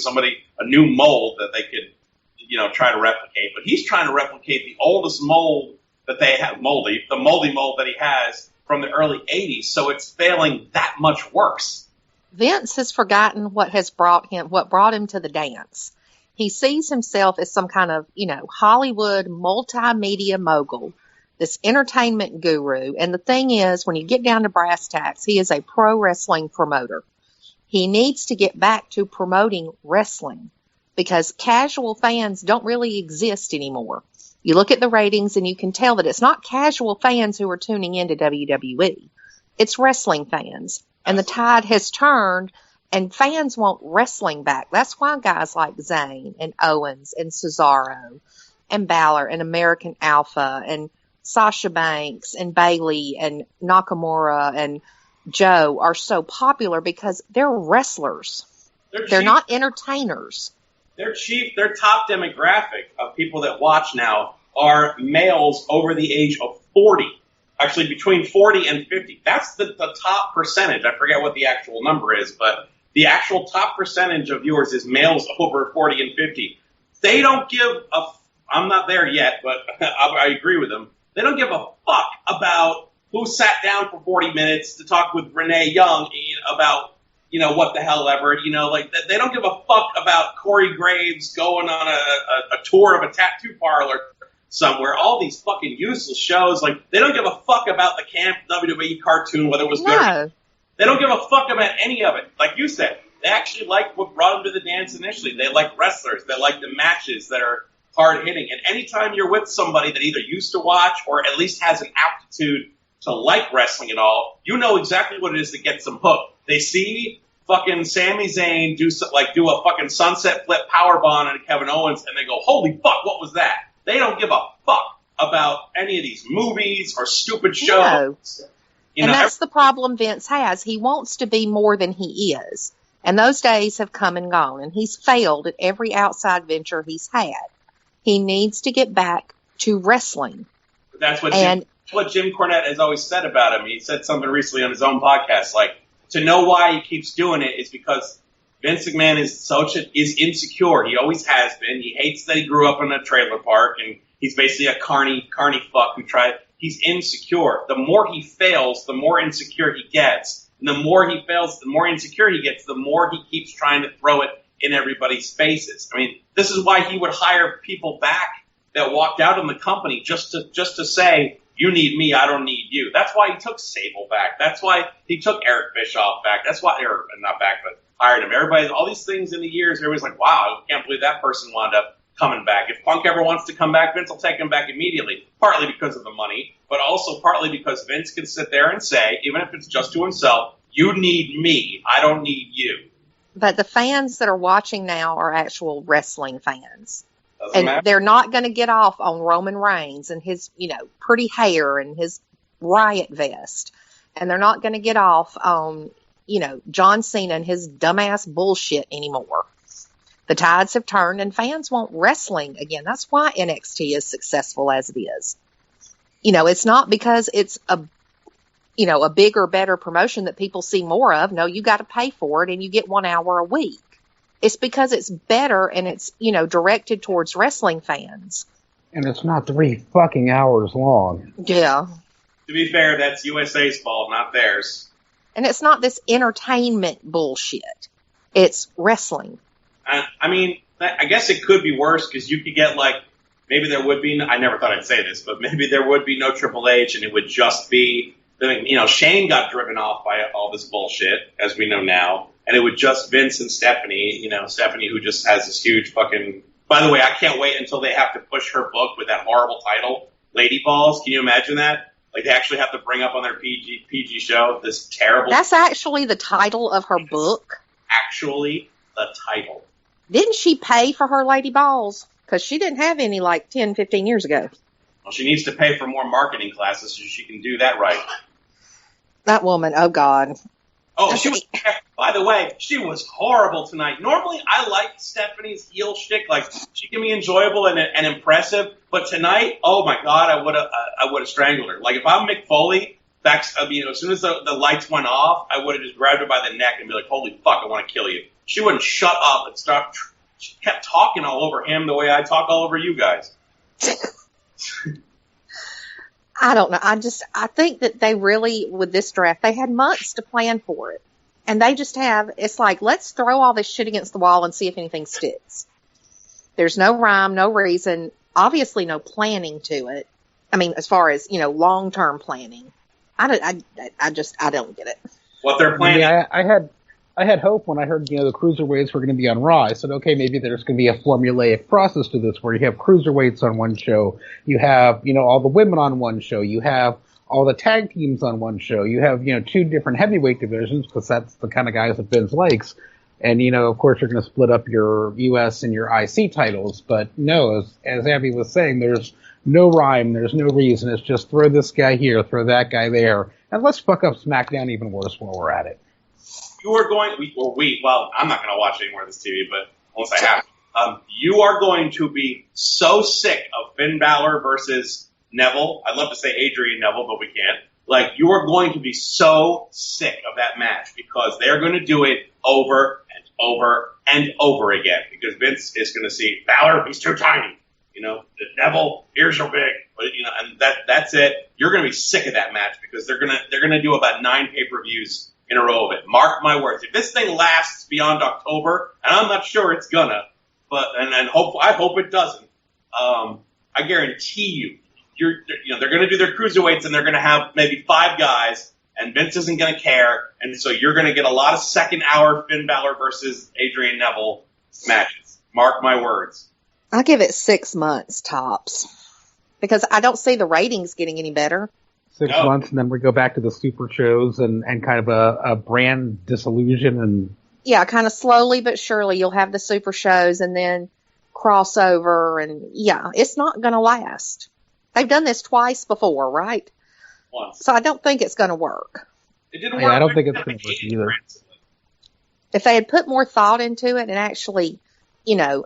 a new mold that they could, try to replicate. But he's trying to replicate the oldest mold that they have, the moldy mold that he has from the early 80s. So it's failing that much worse. Vince has forgotten what brought him to the dance. He sees himself as some kind of, Hollywood multimedia mogul, this entertainment guru. And the thing is, when you get down to brass tacks, he is a pro wrestling promoter. He needs to get back to promoting wrestling because casual fans don't really exist anymore. You look at the ratings and you can tell that it's not casual fans who are tuning into WWE. It's wrestling fans. And the tide has turned. And fans want wrestling back. That's why guys like Zayn and Owens and Cesaro and Balor and American Alpha and Sasha Banks and Bayley and Nakamura and Joe are so popular because they're wrestlers. They're not entertainers. Their top demographic of people that watch now are males over the age of 40. Actually, between 40 and 50. That's the top percentage. I forget what the actual number is, but the actual top percentage of viewers is males over 40 and 50. They don't give I'm not there yet, but I agree with them. They don't give a fuck about who sat down for 40 minutes to talk with Renee Young about, what the hell ever. They don't give a fuck about Corey Graves going on a tour of a tattoo parlor somewhere. All these fucking useless shows. Like, they don't give a fuck about the camp WWE cartoon, whether it was good or they don't give a fuck about any of it. Like you said, they actually like what brought them to the dance initially. They like wrestlers. They like the matches that are hard-hitting. And anytime you're with somebody that either used to watch or at least has an aptitude to like wrestling at all, you know exactly what it is that gets them hooked. They see fucking Sami Zayn do a fucking sunset flip powerbomb on Kevin Owens, and they go, holy fuck, what was that? They don't give a fuck about any of these movies or stupid shows. No. And that's the problem Vince has. He wants to be more than he is. And those days have come and gone. And he's failed at every outside venture he's had. He needs to get back to wrestling. That's what Jim Cornette has always said about him. He said something recently on his own podcast. Like, to know why he keeps doing it is because Vince McMahon is insecure. He always has been. He hates that he grew up in a trailer park. And he's basically a carny fuck who tried. He's insecure. The more he fails, the more insecure he gets. And the more he fails, the more insecure he gets, the more he keeps trying to throw it in everybody's faces. I mean, this is why he would hire people back that walked out in the company just to say, you need me, I don't need you. That's why he took Sable back. That's why he took Eric Bischoff back. That's why, not back, but hired him. Everybody, all these things in the years, everybody's like, wow, I can't believe that person wound up coming back. If Punk ever wants to come back, Vince will take him back immediately, partly because of the money, but also partly because Vince can sit there and say, even if it's just to himself, you need me, I don't need you. But the fans that are watching now are actual wrestling fans. And they're not going to get off on Roman Reigns and his, pretty hair and his riot vest. And they're not going to get off on, John Cena and his dumbass bullshit anymore. The tides have turned and fans want wrestling again. That's why NXT is successful as it is. It's not because it's a bigger, better promotion that people see more of. No, you got to pay for it and you get 1 hour a week. It's because it's better and it's, directed towards wrestling fans. And it's not 3 fucking hours long. Yeah. To be fair, that's USA's fault, not theirs. And it's not this entertainment bullshit. It's wrestling. I mean, I guess it could be worse because you could get maybe there would be, I never thought I'd say this, but maybe there would be no Triple H and it would just be, Shane got driven off by all this bullshit, as we know now, and it would just Vince and Stephanie, Stephanie who just has this huge fucking, by the way, I can't wait until they have to push her book with that horrible title, Lady Balls. Can you imagine that? They actually have to bring up on their PG show this terrible. That's actually the title of her book. Actually, the title. Didn't she pay for her Lady Balls? Because she didn't have any 10, 15 years ago. Well, she needs to pay for more marketing classes so she can do that right. That woman, oh God. Oh, by the way, she was horrible tonight. Normally, I like Stephanie's heel shtick. She can be enjoyable and impressive. But tonight, oh my God, I would have strangled her. If I'm Mick Foley, as soon as the lights went off, I would have just grabbed her by the neck and be like, holy fuck, I want to kill you. She wouldn't shut up and stop. She kept talking all over him the way I talk all over you guys. I don't know. I think that they really, with this draft, they had months to plan for it. And they just it's let's throw all this shit against the wall and see if anything sticks. There's no rhyme, no reason, obviously no planning to it. I mean, as far as, long-term planning. I don't get it. What they're planning. Yeah, I had hope when I heard, the cruiserweights were going to be on Raw. I said, okay, maybe there's going to be a formulaic process to this where you have cruiserweights on one show, you have, all the women on one show, you have all the tag teams on one show, you have, 2 different heavyweight divisions because that's the kind of guys that Vince likes. And, of course, you're going to split up your US and your IC titles. But no, as Abbey was saying, there's no rhyme, there's no reason. It's just throw this guy here, throw that guy there, and let's fuck up SmackDown even worse while we're at it. You are going, well, I'm not going to watch any more of this TV, but unless I have, you are going to be so sick of Finn Balor versus Neville. I'd love to say Adrian Neville, but we can't. You are going to be so sick of that match because they're going to do it over and over and over again because Vince is going to see Balor, he's too tiny. Neville, ears are big, but and that's it. You're going to be sick of that match because they're going to do about 9 pay-per-views in a row of it. Mark my words. If this thing lasts beyond October, and I'm not sure it's gonna, but I hope it doesn't. I guarantee they're gonna do their cruiserweights and they're gonna have maybe 5 guys, and Vince isn't gonna care, and so you're gonna get a lot of second-hour Finn Balor versus Adrian Neville matches. Mark my words. I'll give it 6 months tops because I don't see the ratings getting any better. 6 months, and then we go back to the super shows and kind of a brand disillusion. And yeah, kind of slowly but surely you'll have the super shows and then crossover. And yeah, it's not going to last. They've done this twice before, right? Once. So I don't think it's going to work. It didn't work. Yeah, I don't think it's going to work either. If they had put more thought into it and actually,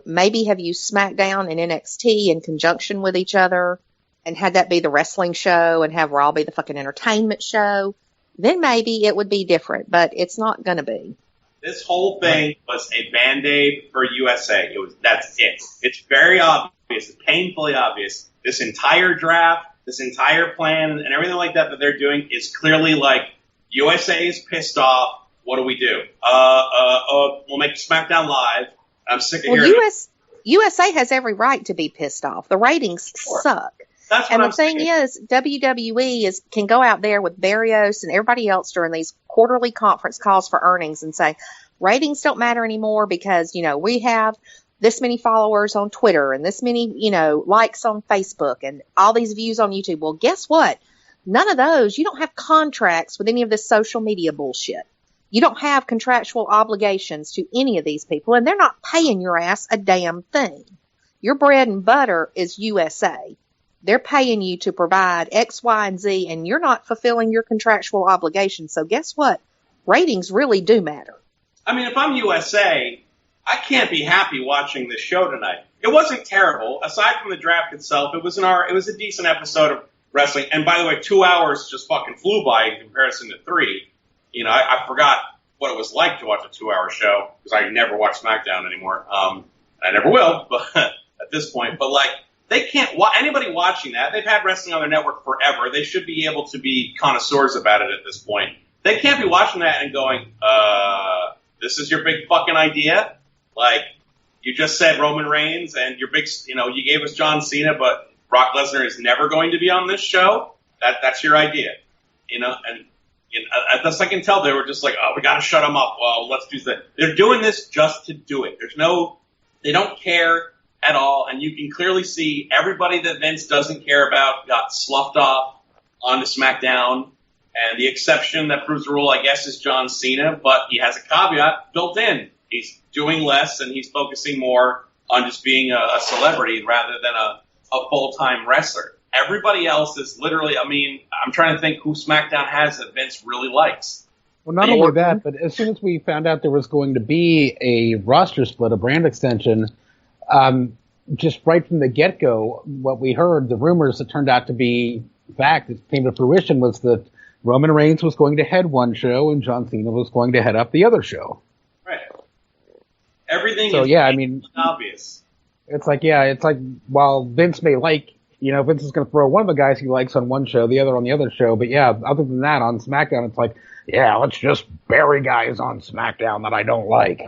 maybe have used SmackDown and NXT in conjunction with each other, and had that be the wrestling show and have Raw be the fucking entertainment show, then maybe it would be different, but it's not going to be. This whole thing was a Band-Aid for USA. That's it. It's very obvious, painfully obvious. This entire draft, this entire plan, and everything like that they're doing is clearly USA is pissed off. What do we do? We'll make SmackDown Live. I'm sick of hearing it. USA has every right to be pissed off. The ratings suck. And the thing is, WWE can go out there with Barrios and everybody else during these quarterly conference calls for earnings and say, ratings don't matter anymore because, we have this many followers on Twitter and this many, likes on Facebook and all these views on YouTube. Well, guess what? None of those, you don't have contracts with any of this social media bullshit. You don't have contractual obligations to any of these people, and they're not paying your ass a damn thing. Your bread and butter is USA. They're paying you to provide X, Y, and Z, and you're not fulfilling your contractual obligations. So guess what? Ratings really do matter. I mean, if I'm USA, I can't be happy watching this show tonight. It wasn't terrible. Aside from the draft itself, it was a decent episode of wrestling. And by the way, 2 hours just fucking flew by in comparison to 3. I forgot what it was like to watch a 2-hour show, because I never watch SmackDown anymore. I never will, but at this point. But like, they can't. Anybody watching that, they've had wrestling on their network forever. They should be able to be connoisseurs about it at this point. They can't be watching that and going, "This is your big fucking idea." Like, you just said Roman Reigns, and your big, you gave us John Cena, but Brock Lesnar is never going to be on this show. That's your idea, and at the I can tell, they were just like, "Oh, we got to shut them up." Well, let's do that. They're doing this just to do it. They don't care at all, and you can clearly see everybody that Vince doesn't care about got sloughed off onto SmackDown, and the exception that proves the rule, I guess, is John Cena, but he has a caveat built in. He's doing less, and he's focusing more on just being a celebrity rather than a full-time wrestler. Everybody else is literally, I'm trying to think who SmackDown has that Vince really likes. Well, not only that, but as soon as we found out there was going to be a roster split, a brand extension, just right from the get-go, what we heard, the rumors that turned out to be fact, that came to fruition, was that Roman Reigns was going to head one show and John Cena was going to head up the other show. Right. Everything so, is obvious. It's like, while Vince may Vince is going to throw one of the guys he likes on one show, the other on the other show, but yeah, other than that, on SmackDown, it's like, yeah, let's just bury guys on SmackDown that I don't like.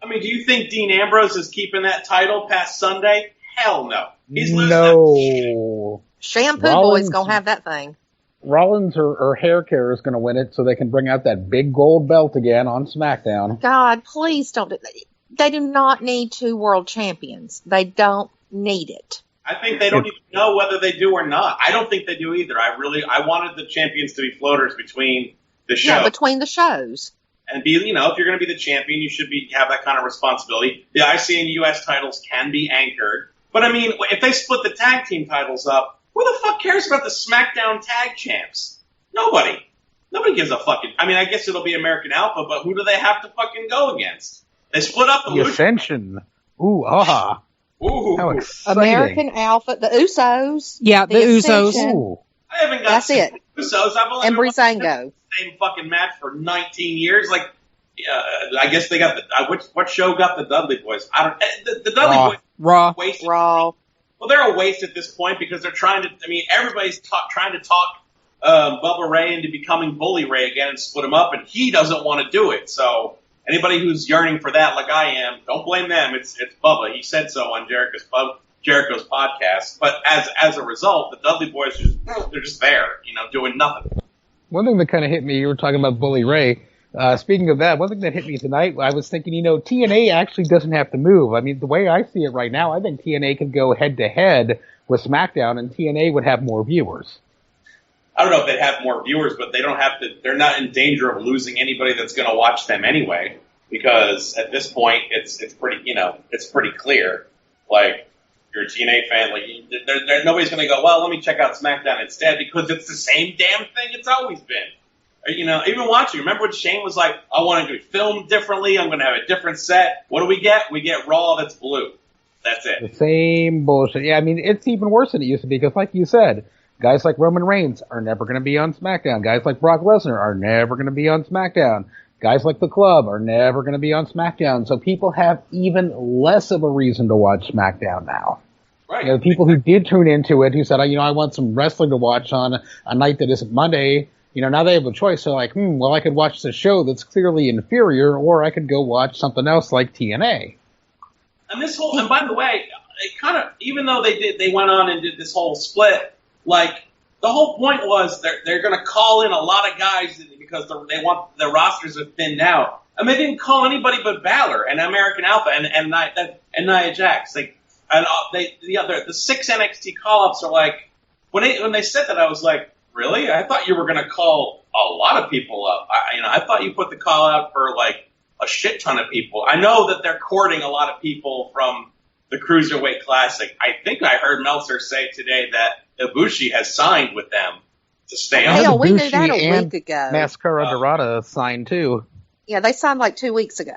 Do you think Dean Ambrose is keeping that title past Sunday? Hell no. He's losing No. Shampoo Boy's going to have that thing. Rollins or Hair Care is going to win it so they can bring out that big gold belt again on SmackDown. God, please don't. They do not need 2 world champions. They don't need it. I think they don't even know whether they do or not. I don't think they do either. I wanted the champions to be floaters between the shows. Yeah, between the shows. And if you're going to be the champion, you should have that kind of responsibility. The IC and US titles can be anchored. But if they split the tag team titles up, who the fuck cares about the SmackDown tag champs? Nobody. Nobody gives a fucking, I guess it'll be American Alpha, but who do they have to fucking go against? They split up the Ascension. Ooh, aha. Ooh. How exciting. American Alpha, the Usos. Yeah, the Usos. Ooh. I haven't got That's it. Usos. I've only and Breezango. Same fucking match for 19 years. Like, I guess they got what show got the Dudley Boys? The Dudley Boys. Raw. Well, they're a waste at this point because they're trying to. Everybody's trying to talk Bubba Ray into becoming Bully Ray again and split him up, and he doesn't want to do it. So anybody who's yearning for that, like I am, don't blame them. It's Bubba. He said so on Jericho's podcast. But as a result, the Dudley Boys they're just there, doing nothing. One thing that kind of hit me, you were talking about Bully Ray. Speaking of that, one thing that hit me tonight, I was thinking, TNA actually doesn't have to move. The way I see it right now, I think TNA could go head-to-head with SmackDown, and TNA would have more viewers. I don't know if they'd have more viewers, but they don't have to. They're not in danger of losing anybody that's going to watch them anyway, because at this point, it's pretty, it's pretty clear. Like, you're a TNA fan, like nobody's going to go, well, let me check out SmackDown instead, because it's the same damn thing it's always been. Even watching, remember when Shane was like, I want to be filmed differently, I'm going to have a different set. What do we get? We get Raw that's blue. That's it. The same bullshit. Yeah, it's even worse than it used to be, because like you said, guys like Roman Reigns are never going to be on SmackDown. Guys like Brock Lesnar are never going to be on SmackDown. Guys like The Club are never going to be on SmackDown. So people have even less of a reason to watch SmackDown now. Right. The people who did tune into it, who said, I want some wrestling to watch on a night that isn't Monday, now they have a choice. They're like, well, I could watch the show that's clearly inferior, or I could go watch something else like TNA. And by the way, it kind of, even though they went on and did this whole split, like, the whole point was they're going to call in a lot of guys because they want their rosters are thinned out. And they didn't call anybody but Balor and American Alpha and Nia Jax. Like, and the 6 NXT call-ups are like, when they said that, I was like, really? I thought you were going to call a lot of people up. I thought you put the call out for like a shit ton of people. I know that they're courting a lot of people from the Cruiserweight Classic. I think I heard Meltzer say today that Ibushi has signed with them to stay on. Hell, we knew that a week ago. Mascara Dorada signed too. Yeah, they signed like 2 weeks ago.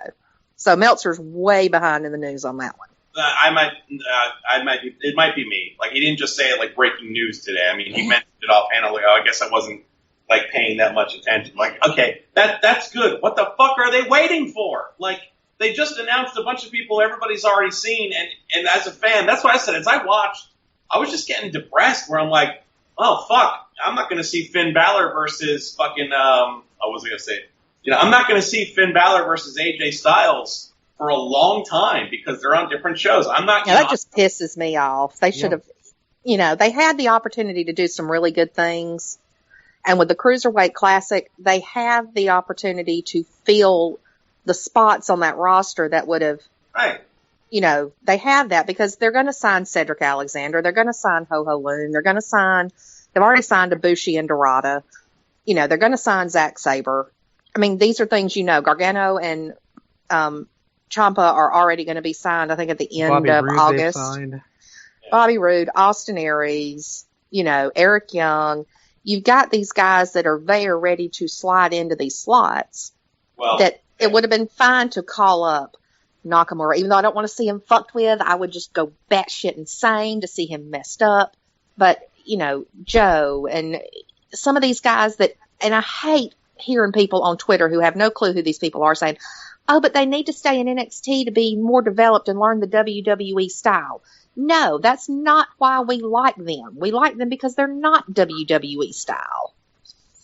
So Meltzer's way behind in the news on that one. It might be me. Like, he didn't just say it like breaking news today. He mentioned it offhandedly. I guess I wasn't like paying that much attention. Like, okay, that's good. What the fuck are they waiting for? Like, they just announced a bunch of people everybody's already seen, and as a fan, that's what I said. As I watched, I was just getting depressed where I'm like, oh fuck, I'm not going to see Finn Balor versus fucking I was going to say, I'm not going to see Finn Balor versus AJ Styles for a long time because they're on different shows. I'm not. Yeah, that just pisses me off. They should have, they had the opportunity to do some really good things, and with the Cruiserweight Classic, they have the opportunity to fill the spots on that roster that would have, right. They have that because they're going to sign Cedric Alexander. They're going to sign Ho-Ho Loon. They've already signed Ibushi and Dorada. They're going to sign Zack Sabre. I mean, these are things, Gargano and Ciampa are already going to be signed, I think, at the end of August. Bobby Roode, Austin Aries, Eric Young. You've got these guys that are there ready to slide into these slots. Well, that it would have been fine to call up Nakamura. Even though I don't want to see him fucked with, I would just go batshit insane to see him messed up. But, Joe and some of these guys and I hate hearing people on Twitter who have no clue who these people are saying, oh, but they need to stay in NXT to be more developed and learn the WWE style. No, that's not why we like them. We like them because they're not WWE style.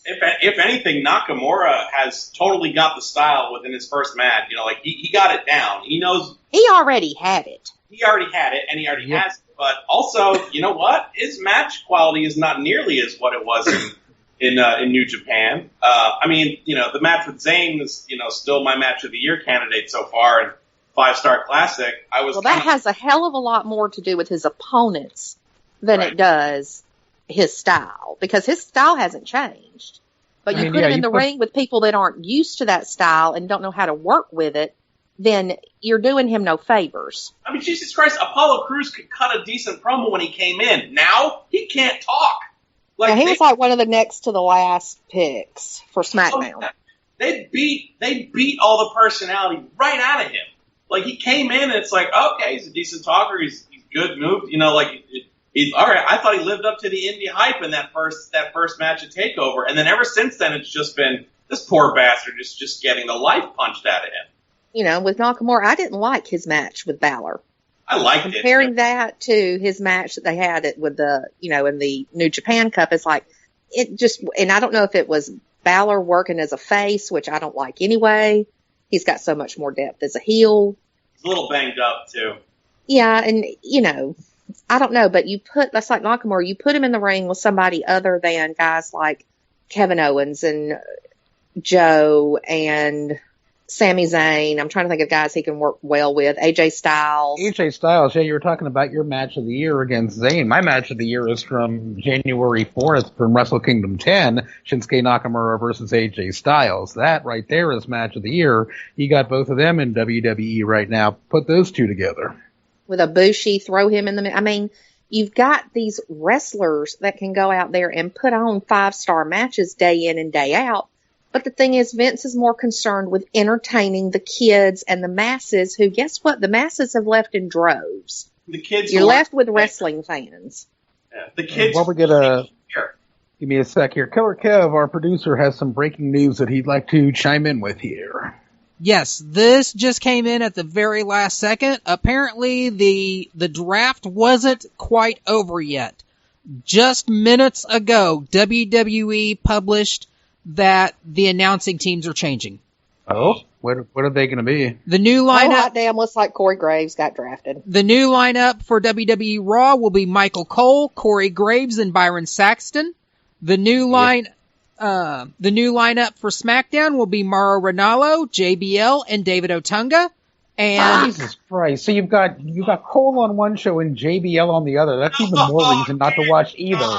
If anything, Nakamura has totally got the style within his first match. He got it down. He knows. He already had it. He already had it, and he already has it. But also, you know what? His match quality is not nearly as what it was in New Japan. The match with Zayn is, still my match of the year candidate so far, and 5-star classic. That has a hell of a lot more to do with his opponents than it does his style, because his style hasn't changed. But you put him in the ring with people that aren't used to that style and don't know how to work with it, then you're doing him no favors. I mean, Jesus Christ, Apollo Crews could cut a decent promo when he came in. Now, he can't talk. He was like one of the next to the last picks for SmackDown. They beat all the personality right out of him. Like, he came in and it's like, okay, he's a decent talker, he's good moved, he's all right. I thought he lived up to the indie hype in that first match at TakeOver, and then ever since then it's just been this poor bastard is just getting the life punched out of him. With Nakamura, I didn't like his match with Balor. I liked it. Comparing that to his match that they had with the, in the New Japan Cup, it's like, and I don't know if it was Balor working as a face, which I don't like anyway. He's got so much more depth as a heel. He's a little banged up too. Yeah, and, I don't know, but that's like Nakamura, you put him in the ring with somebody other than guys like Kevin Owens and Joe and Sami Zayn. I'm trying to think of guys he can work well with. AJ Styles. You were talking about your match of the year against Zayn. My match of the year is from January 4th from Wrestle Kingdom 10, Shinsuke Nakamura versus AJ Styles. That right there is match of the year. You got both of them in WWE right now. Put those two together. With Ibushi, throw him in the... I mean, you've got these wrestlers that can go out there and put on 5-star matches day in and day out. But the thing is, Vince is more concerned with entertaining the kids and the masses who, guess what? The masses have left in droves. The kids. You're left with wrestling fans. Yeah, the kids. Well, give me a sec here. Killer Kev, our producer, has some breaking news that he'd like to chime in with here. Yes, this just came in at the very last second. Apparently, the draft wasn't quite over yet. Just minutes ago, WWE published that the announcing teams are changing. Oh? What are they going to be? The new lineup... Oh, hot damn, looks like Corey Graves got drafted. The new lineup for WWE Raw will be Michael Cole, Corey Graves, and Byron Saxton. The new lineup for SmackDown will be Mauro Ranallo, JBL, and David Otunga. And Jesus Christ! So you've got Cole on one show and JBL on the other. That's even more reason not to watch either.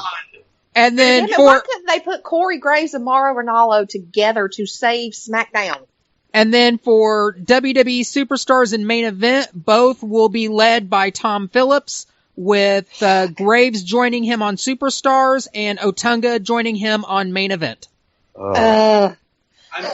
And then why couldn't they put Corey Graves and Mauro Ranallo together to save SmackDown? And then for WWE Superstars and Main Event, both will be led by Tom Phillips, with Graves joining him on Superstars and Otunga joining him on Main Event.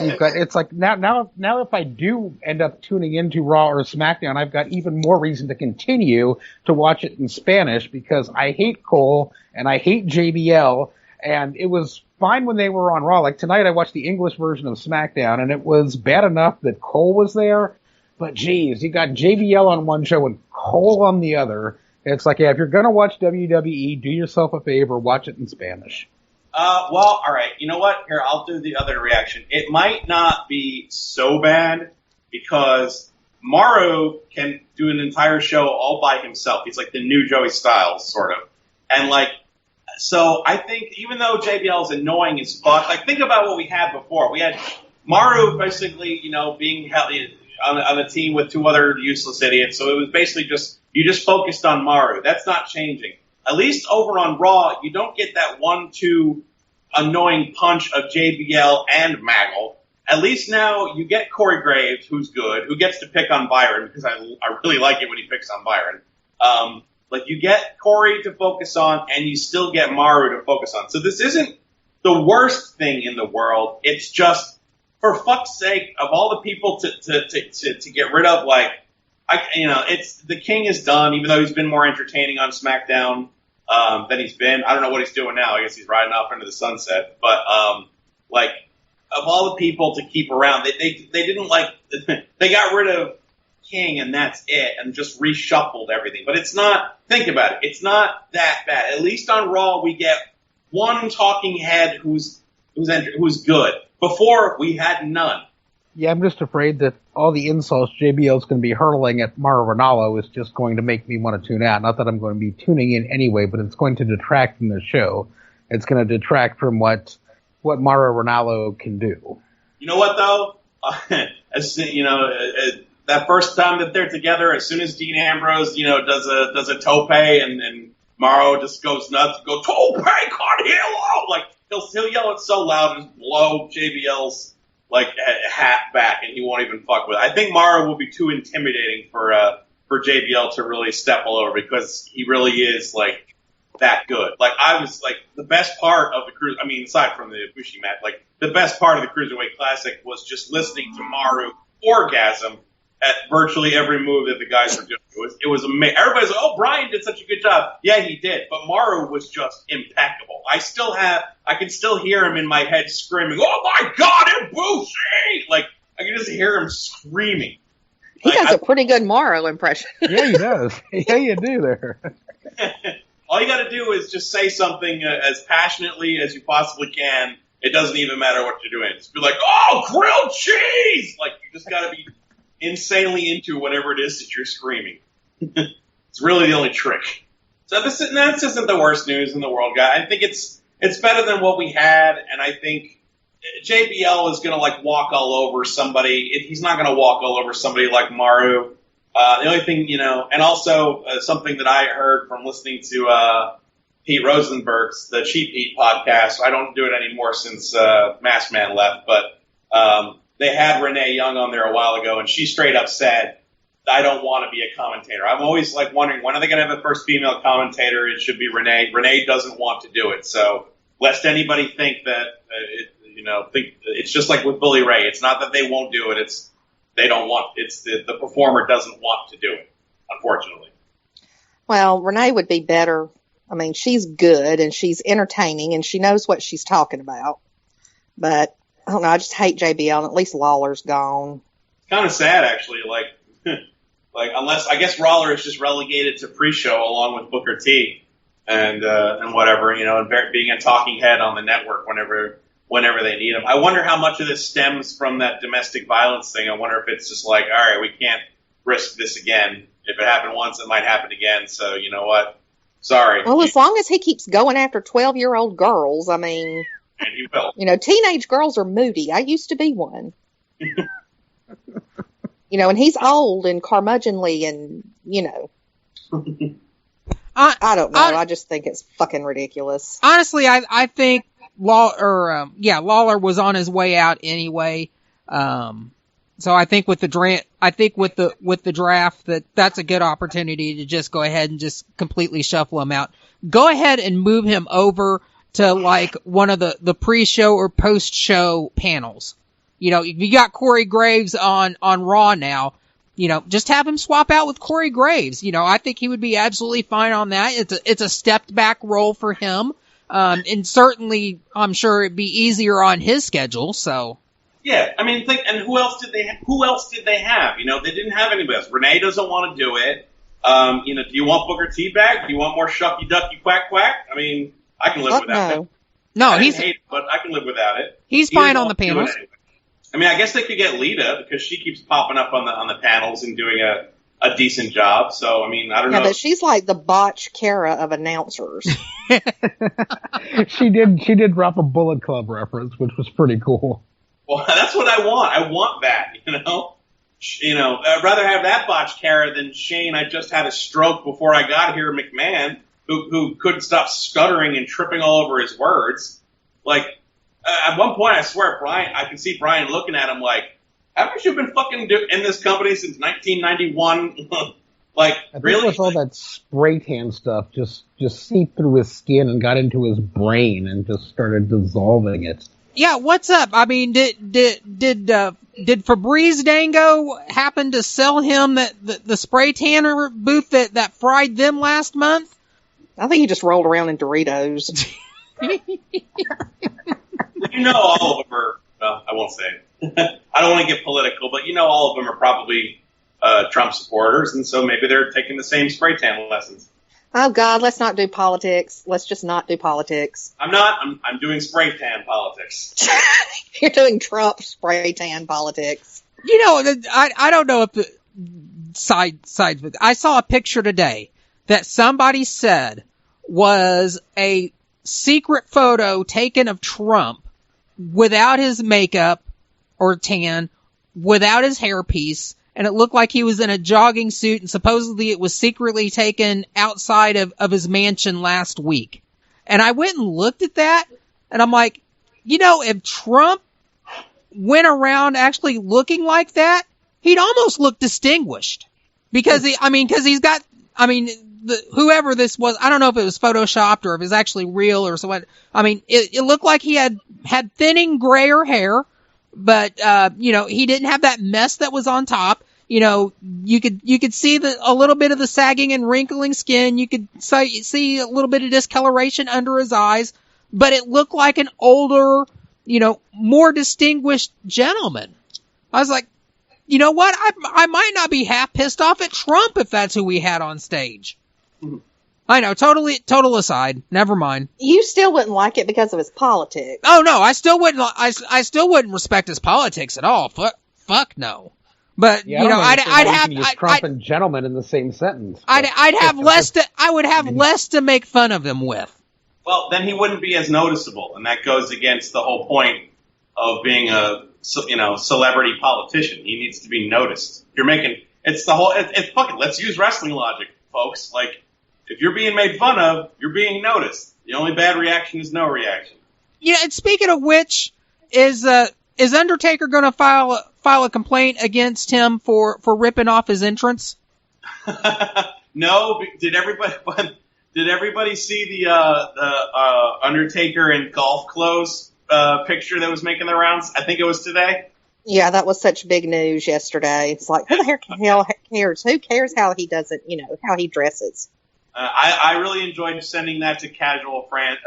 It's like now if I do end up tuning into Raw or SmackDown, I've got even more reason to continue to watch it in Spanish because I hate Cole and I hate JBL And it was fine when they were on Raw. Like tonight I watched the English version of SmackDown, and it was bad enough that Cole was there, but geez, you got JBL on one show and Cole on the other. It's like, yeah, if you're gonna watch WWE, do yourself a favor, watch it in Spanish. Well, alright, you know what? Here, I'll do the other reaction. It might not be so bad, because Mauro can do an entire show all by himself. He's like the new Joey Styles, sort of. And like, so I think even though JBL is annoying as fuck, like think about what we had before. We had Mauro basically, you know, being held on a team with two other useless idiots. So it was basically you just focused on Mauro. That's not changing. At least over on Raw, you don't get that 1-2 annoying punch of JBL and Maggle. At least now you get Corey Graves, who's good, who gets to pick on Byron, because I really like it when he picks on Byron. Like you get Corey to focus on, and you still get Mauro to focus on. So this isn't the worst thing in the world. It's just, for fuck's sake, of all the people to get rid of, like, it's the King is done, even though he's been more entertaining on SmackDown than he's been. I don't know what he's doing now. I guess he's riding off into the sunset. But like, of all the people to keep around, they didn't like they got rid of King and that's it, and just reshuffled everything. But it's not. Think about it. It's not that bad. At least on Raw, we get one talking head who's good. Before, we had none. Yeah, I'm just afraid that all the insults JBL's going to be hurling at Mauro Ranallo is just going to make me want to tune out. Not that I'm going to be tuning in anyway, but it's going to detract from the show. It's going to detract from what Mauro Ranallo can do. You know what, though? That first time that they're together, as soon as Dean Ambrose, does a tope and Mauro just goes nuts, go tope, Carnello! Like, he'll yell it so loud and blow JBL's like hat back, and he won't even fuck with it. I think Mauro will be too intimidating for JBL to really step all over, because he really is like that good. Like I was like the best part of the cruise. I mean, aside from the Ibushi match, like the best part of the Cruiserweight Classic was just listening to Mauro orgasm at virtually every move that the guys were doing. It was amazing. Everybody's like, "Oh, Brian did such a good job." Yeah, he did, but Mauro was just impeccable. I can still hear him in my head screaming, "Oh my God, Ibushi!" Like I can just hear him screaming. He does a pretty good Mauro impression. Yeah, he does. Yeah, you do there. All you got to do is just say something as passionately as you possibly can. It doesn't even matter what you're doing. Just be like, "Oh, grilled cheese!" Like you just got to be insanely into whatever it is that you're screaming. It's really the only trick. So this isn't the worst news in the world, guy. I think it's better than what we had, and I think JBL is gonna like walk all over somebody. He's not gonna walk all over somebody like Mauro. The only thing, and also something that I heard from listening to Pete Rosenberg's the Cheap Heat podcast. I don't do it anymore since Masked Man left, but they had Renee Young on there a while ago, and she straight up said, "I don't want to be a commentator." I'm always like wondering, when are they going to have a first female commentator? It should be Renee. Renee doesn't want to do it. So lest anybody think that, think it's just like with Bully Ray. It's not that they won't do it. It's they don't want. It's the performer doesn't want to do it, unfortunately. Well, Renee would be better. I mean, she's good and she's entertaining and she knows what she's talking about. But I don't know. I just hate JBL, and at least Lawler's gone. Kind of sad, actually. Like unless I guess Lawler is just relegated to pre-show along with Booker T and whatever, and being a talking head on the network whenever they need him. I wonder how much of this stems from that domestic violence thing. I wonder if it's just like, all right, we can't risk this again. If it happened once, it might happen again. So you know what? Sorry. Well, as long as he keeps going after 12-year-old girls, I mean. And he will. Teenage girls are moody. I used to be one. And he's old and curmudgeonly and, I don't know. I just think it's fucking ridiculous. Honestly, I think Lawler was on his way out anyway. So I think with the draft, that's a good opportunity to just go ahead and just completely shuffle him out. Go ahead and move him over to like one of the pre-show or post-show panels. You got Corey Graves on Raw now. Just have him swap out with Corey Graves. I think he would be absolutely fine on that. It's a stepped back role for him. And certainly, I'm sure it'd be easier on his schedule, so. Yeah, I mean, and who else did they have? You know, they didn't have anybody else. Renee doesn't want to do it. You know, do you want Booker T back? Do you want more Shucky Ducky Quack Quack? I mean, I can live without it. No, I hate it, but I can live without it. He's fine on the panels. Anyway. I mean, I guess they could get Lita because she keeps popping up on the panels and doing a decent job. So, I mean, I don't know. Yeah, but she's like the Botch Kara of announcers. She did drop a Bullet Club reference, which was pretty cool. Well, that's what I want. I want that, you know? I'd rather have that Botch Kara than Shane. I just had a stroke before I got here, McMahon, who couldn't stop stuttering and tripping all over his words. Like, at one point, I swear, I can see Brian looking at him like, haven't you been fucking in this company since 1991? Like, I think really? it was all that spray tan stuff just seeped through his skin and got into his brain and just started dissolving it. Yeah, what's up? I mean, did Febreze Dango happen to sell him the spray tanner booth that fried them last month? I think he just rolled around in Doritos. You know, all of them are. Well, I won't say it. I don't want to get political, but you know, all of them are probably Trump supporters, and so maybe they're taking the same spray tan lessons. Oh God, let's not do politics. Let's just not do politics. I'm not. I'm doing spray tan politics. You're doing Trump spray tan politics. You know, I don't know if the sides, but I saw a picture today that somebody said was a secret photo taken of Trump without his makeup or tan, without his hairpiece, and it looked like he was in a jogging suit, and supposedly it was secretly taken outside of his mansion last week. And I went and looked at that, and I'm like, you know, if Trump went around actually looking like that, he'd almost look distinguished. Because whoever this was, I don't know if it was photoshopped or if it's actually real or so. I mean, it looked like he had thinning grayer hair, but, he didn't have that mess that was on top. You know, you could see a little bit of the sagging and wrinkling skin. You could see a little bit of discoloration under his eyes, but it looked like an older, more distinguished gentleman. I was like, you know what? I might not be half pissed off at Trump if that's who we had on stage. Mm-hmm. I know, total aside. Never mind. You still wouldn't like it because of his politics. Oh no, I still wouldn't respect his politics at all. Fuck no. But yeah, I'd have Trump and gentleman in the same sentence. I would have less to make fun of him with. Well, then he wouldn't be as noticeable, and that goes against the whole point of being a celebrity politician. He needs to be noticed. It's fuck it. Let's use wrestling logic, folks. Like, if you're being made fun of, you're being noticed. The only bad reaction is no reaction. Yeah, and speaking of which, is Undertaker going to file a complaint against him for ripping off his entrance? No. Did everybody see the Undertaker in golf clothes picture that was making the rounds? I think it was today. Yeah, that was such big news yesterday. It's like, who the hell cares? Who cares how he does it? How he dresses. I really enjoyed sending that to casual fans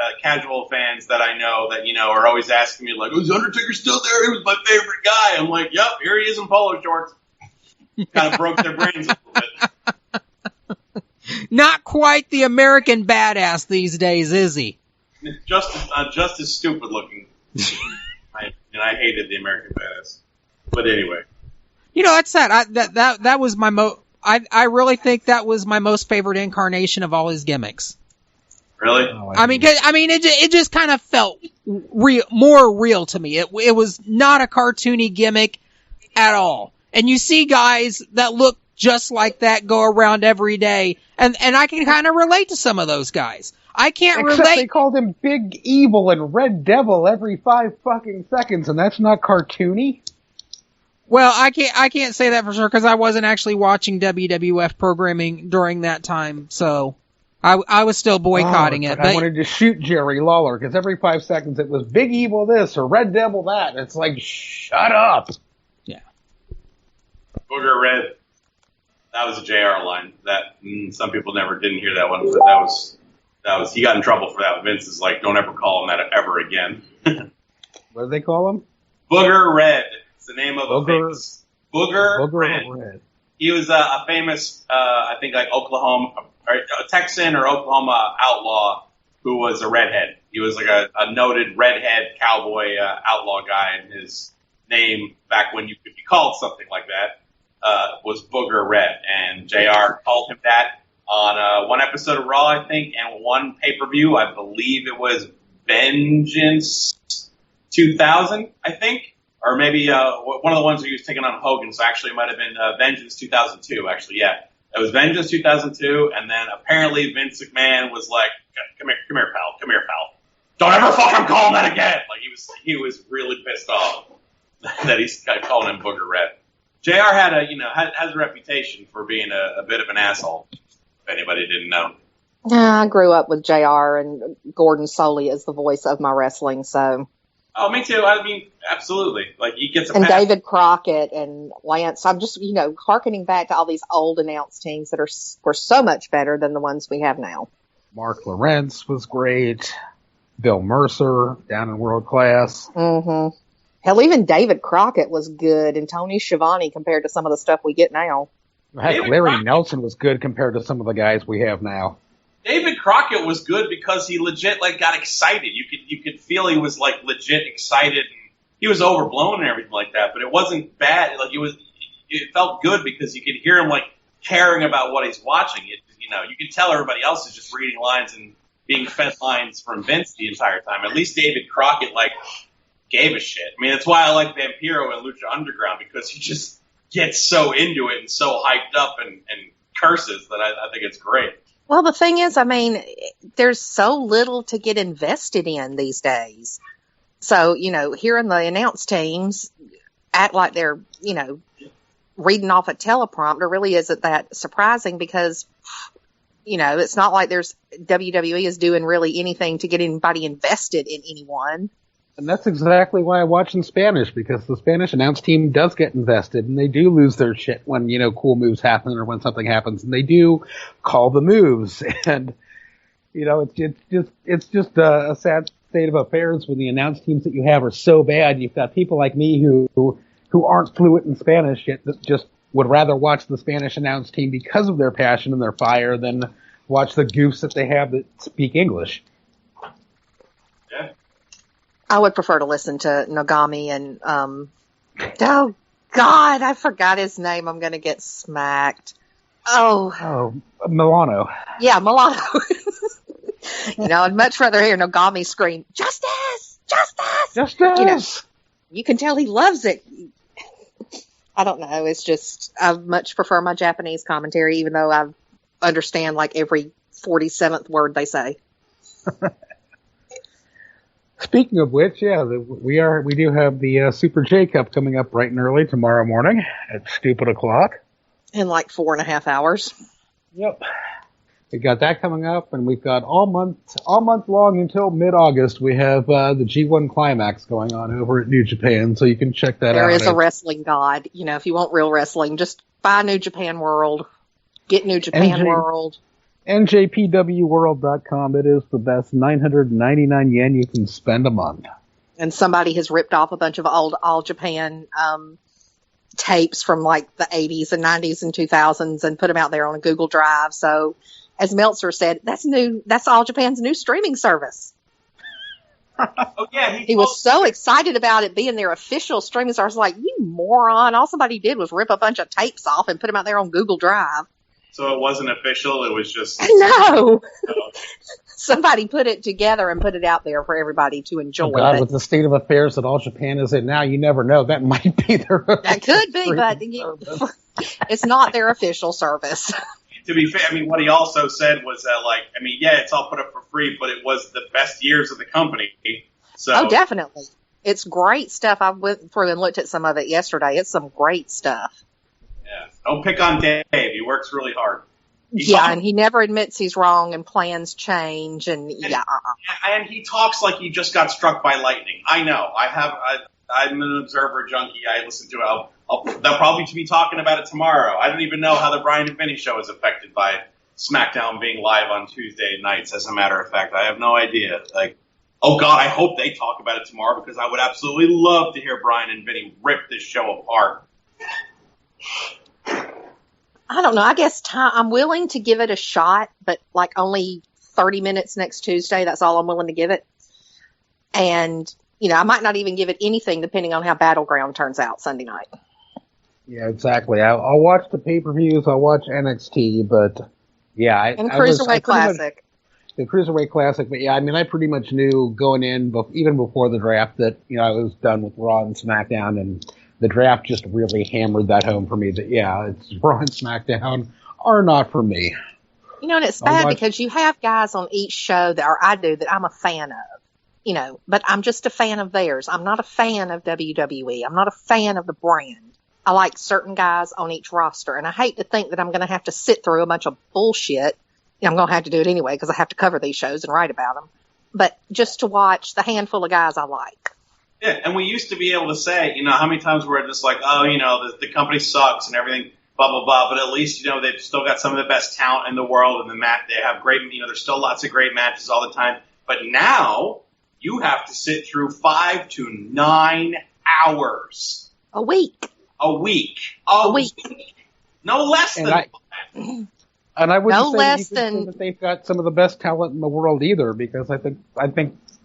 that I know that, are always asking me, like, is Undertaker still there? He was my favorite guy. I'm like, yep, here he is in polo shorts. Kind of broke their brains a little bit. Not quite the American badass these days, is he? Just as stupid looking. I hated the American badass. But anyway. That's sad. That was my I really think that was my most favorite incarnation of all his gimmicks. Really? It just kind of felt more real to me. It was not a cartoony gimmick at all. And you see guys that look just like that go around every day, and I can kind of relate to some of those guys. I can't relate. Except they called him Big Evil and Red Devil every 5 fucking seconds, and that's not cartoony. Well, I can't say that for sure because I wasn't actually watching WWF programming during that time, so I was still boycotting it. But I wanted to shoot Jerry Lawler because every 5 seconds it was Big Evil this or Red Devil that, and it's like, shut up. Yeah. Booger Red. That was a JR line. That some people didn't hear that one, but that was He got in trouble for that. Vince is like, don't ever call him that ever again. What do they call him? Booger Red. It's the name of a famous Booger Red. Red. He was a famous, I think, like Oklahoma, or a Texan or Oklahoma outlaw who was a redhead. He was like a noted redhead cowboy outlaw guy, and his name back when you could be called something like that was Booger Red. And JR called him that on one episode of Raw, I think, and one pay-per-view. I believe it was Vengeance 2000, I think. Or maybe one of the ones where he was taking on Hogan. So actually it might have been Vengeance 2002, actually, yeah. It was Vengeance 2002, and then apparently Vince McMahon was like, come here, pal. Don't ever fucking call him that again! Like, he was really pissed off that he's calling him Booger Red. JR has a reputation for being a bit of an asshole, if anybody didn't know. Yeah, I grew up with JR and Gordon Soley as the voice of my wrestling, so. Oh, me too. I mean, absolutely. Like, he gets a and pass. David Crockett and Lance. I'm just, hearkening back to all these old announce teams that were so much better than the ones we have now. Mark Lawrence was great. Bill Mercer, down in world class. Mm-hmm. Hell, even David Crockett was good, and Tony Schiavone compared to some of the stuff we get now. Heck, Larry Nelson was good compared to some of the guys we have now. David Crockett was good because he legit got excited. You could feel he was legit excited, and he was overblown and everything like that. But it wasn't bad. It felt good because you could hear him caring about what he's watching. You could tell everybody else is just reading lines and being fed lines from Vince the entire time. At least David Crockett gave a shit. I mean, that's why I like Vampiro and Lucha Underground, because he just gets so into it and so hyped up and curses that I think it's great. Well, the thing is, I mean, there's so little to get invested in these days. So, hearing the announce teams act like they're, reading off a teleprompter really isn't that surprising because, it's not like WWE is doing really anything to get anybody invested in anyone. And that's exactly why I watch in Spanish, because the Spanish announce team does get invested, and they do lose their shit when, cool moves happen or when something happens, and they do call the moves. And, it's just a sad state of affairs when the announce teams that you have are so bad. You've got people like me who aren't fluent in Spanish yet that just would rather watch the Spanish announce team because of their passion and their fire than watch the goofs that they have that speak English. Yeah. I would prefer to listen to Nogami and, oh God, I forgot his name. I'm going to get smacked. Oh, Milano. Yeah, Milano. I'd much rather hear Nogami scream, "Justice! Justice!" Justice! You can tell he loves it. I don't know. It's just, I much prefer my Japanese commentary, even though I understand every 47th word they say. Speaking of which, we do have the Super J Cup coming up bright and early tomorrow morning at stupid o'clock. In 4.5 hours. Yep. We got that coming up, and we've got all month long until mid-August. We have the G1 Climax going on over at New Japan, so you can check that out. There is a wrestling god. If you want real wrestling, just buy New Japan World. Get New Japan World. NJPWWorld.com. It is the best 999 yen you can spend a month. And somebody has ripped off a bunch of old All Japan tapes from the 80s and 90s and 2000s and put them out there on a Google Drive. So, as Meltzer said, that's All Japan's new streaming service. Oh yeah, he was so excited about it being their official streaming service. You moron! All somebody did was rip a bunch of tapes off and put them out there on Google Drive. So it wasn't official, it was just... No! Somebody put it together and put it out there for everybody to enjoy. Oh God, with the state of affairs that All Japan is in now, you never know. That might be their... That could be, but it's not their official service. To be fair, what he also said was that, it's all put up for free, but it was the best years of the company. So. Oh, definitely. It's great stuff. I went through and looked at some of it yesterday. It's some great stuff. Yeah. Don't pick on Dave. He works really hard. And he never admits he's wrong, and plans change, and he talks like he just got struck by lightning. I know. I'm an observer junkie. I listen to it. They'll probably be talking about it tomorrow. I don't even know how the Brian and Vinny show is affected by SmackDown being live on Tuesday nights, as a matter of fact. I have no idea. Like, oh God, I hope they talk about it tomorrow because I would absolutely love to hear Brian and Vinny rip this show apart. I don't know. I guess I'm willing to give it a shot, but like only 30 minutes next Tuesday. That's all I'm willing to give it. And, you know, I might not even give it anything depending on how Battleground turns out Sunday night. Yeah, exactly. I'll watch the pay-per-views. I'll watch NXT, but yeah. And Cruiserweight Classic. The Cruiserweight Classic, but yeah, I mean, I pretty much knew going in, even before the draft, that, you know, I was done with Raw and SmackDown, and the draft just really hammered that home for me that, yeah, it's Raw and SmackDown are not for me. You know, and it's bad because you have guys on each show that I'm a fan of, you know, but I'm just a fan of theirs. I'm not a fan of WWE. I'm not a fan of the brand. I like certain guys on each roster, and I hate to think that I'm going to have to sit through a bunch of bullshit. I'm going to have to do it anyway because I have to cover these shows and write about them. But just to watch the handful of guys I like. Yeah, and we used to be able to say, you know, how many times we're just like, oh, you know, the company sucks and everything, blah, blah, blah. But at least, you know, they've still got some of the best talent in the world, and they have great, you know, there's still lots of great matches all the time. But now you have to sit through 5 to 9 hours. A week. A week. No less than that. And I wouldn't say than that they've got some of the best talent in the world either, because I think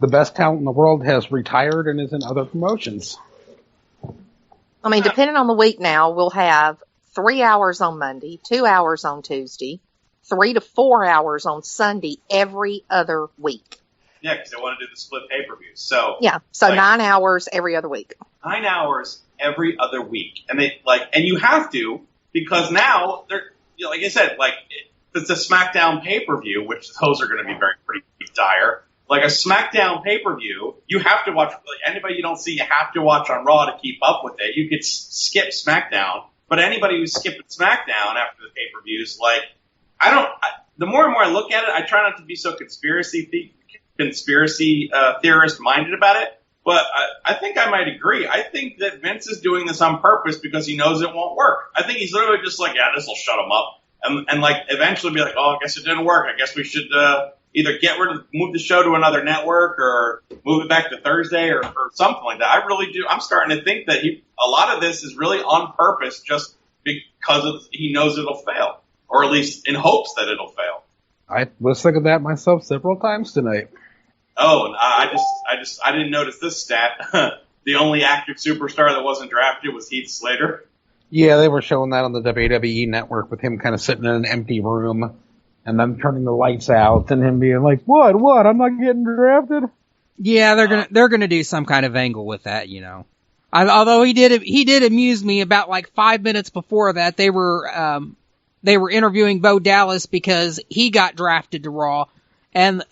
the best talent in the world has retired and is in other promotions. I mean, depending on the week now, we'll have 3 hours on Monday, 2 hours on Tuesday, 3 to 4 hours on Sunday every other week. Yeah, because they want to do the split pay-per-views. So yeah, so like, 9 hours every other week. 9 hours every other week, and and you have to, because now they're, you know, like I said, like it's a SmackDown pay-per-view, which those are going to be pretty dire. Like a SmackDown pay-per-view, you have to watch. Like anybody you don't see, you have to watch on Raw to keep up with it. You could skip SmackDown, but anybody who's skipping SmackDown after the pay-per-views, like the more and more I look at it, I try not to be so conspiracy theorist minded about it. But I think I might agree. I think that Vince is doing this on purpose because he knows it won't work. I think he's literally just like, yeah, this will shut him up. And like eventually be like, oh, I guess it didn't work. I guess we should either move the show to another network or move it back to Thursday or something like that. I really do. I'm starting to think that a lot of this is really on purpose just because he knows it'll fail, or at least in hopes that it'll fail. I was thinking that myself several times tonight. Oh, and I didn't notice this stat. The only active superstar that wasn't drafted was Heath Slater. Yeah, they were showing that on the WWE network with him kind of sitting in an empty room and then turning the lights out and him being like, what? I'm not getting drafted? Yeah, they're gonna do some kind of angle with that, you know. Although he did amuse me about like 5 minutes before that. They were interviewing Bo Dallas because he got drafted to Raw, and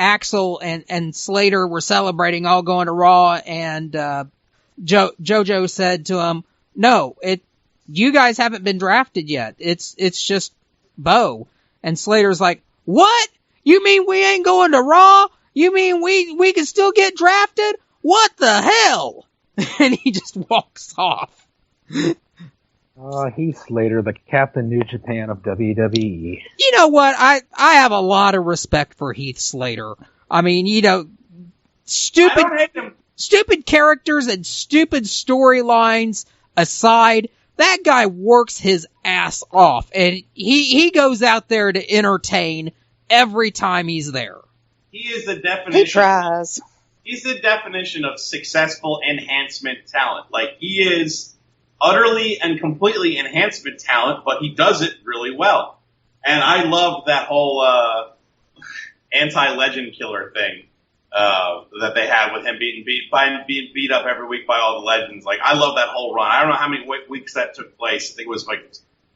Axel and Slater were celebrating all going to Raw, and JoJo said to him, "No, you guys haven't been drafted yet. It's just Bo." And Slater's like, "What? You mean we ain't going to Raw? You mean we can still get drafted? What the hell?" And he just walks off. Heath Slater, the Captain New Japan of WWE. You know what? I have a lot of respect for Heath Slater. I mean, you know, stupid characters and stupid storylines aside, that guy works his ass off, and he goes out there to entertain every time he's there. He is the definition. He tries. He's the definition of successful enhancement talent. Like, he is utterly and completely enhancement talent, but he does it really well. And I love that whole anti-legend killer thing that they had with him being beat up every week by all the legends. Like, I love that whole run. I don't know how many weeks that took place. I think it was like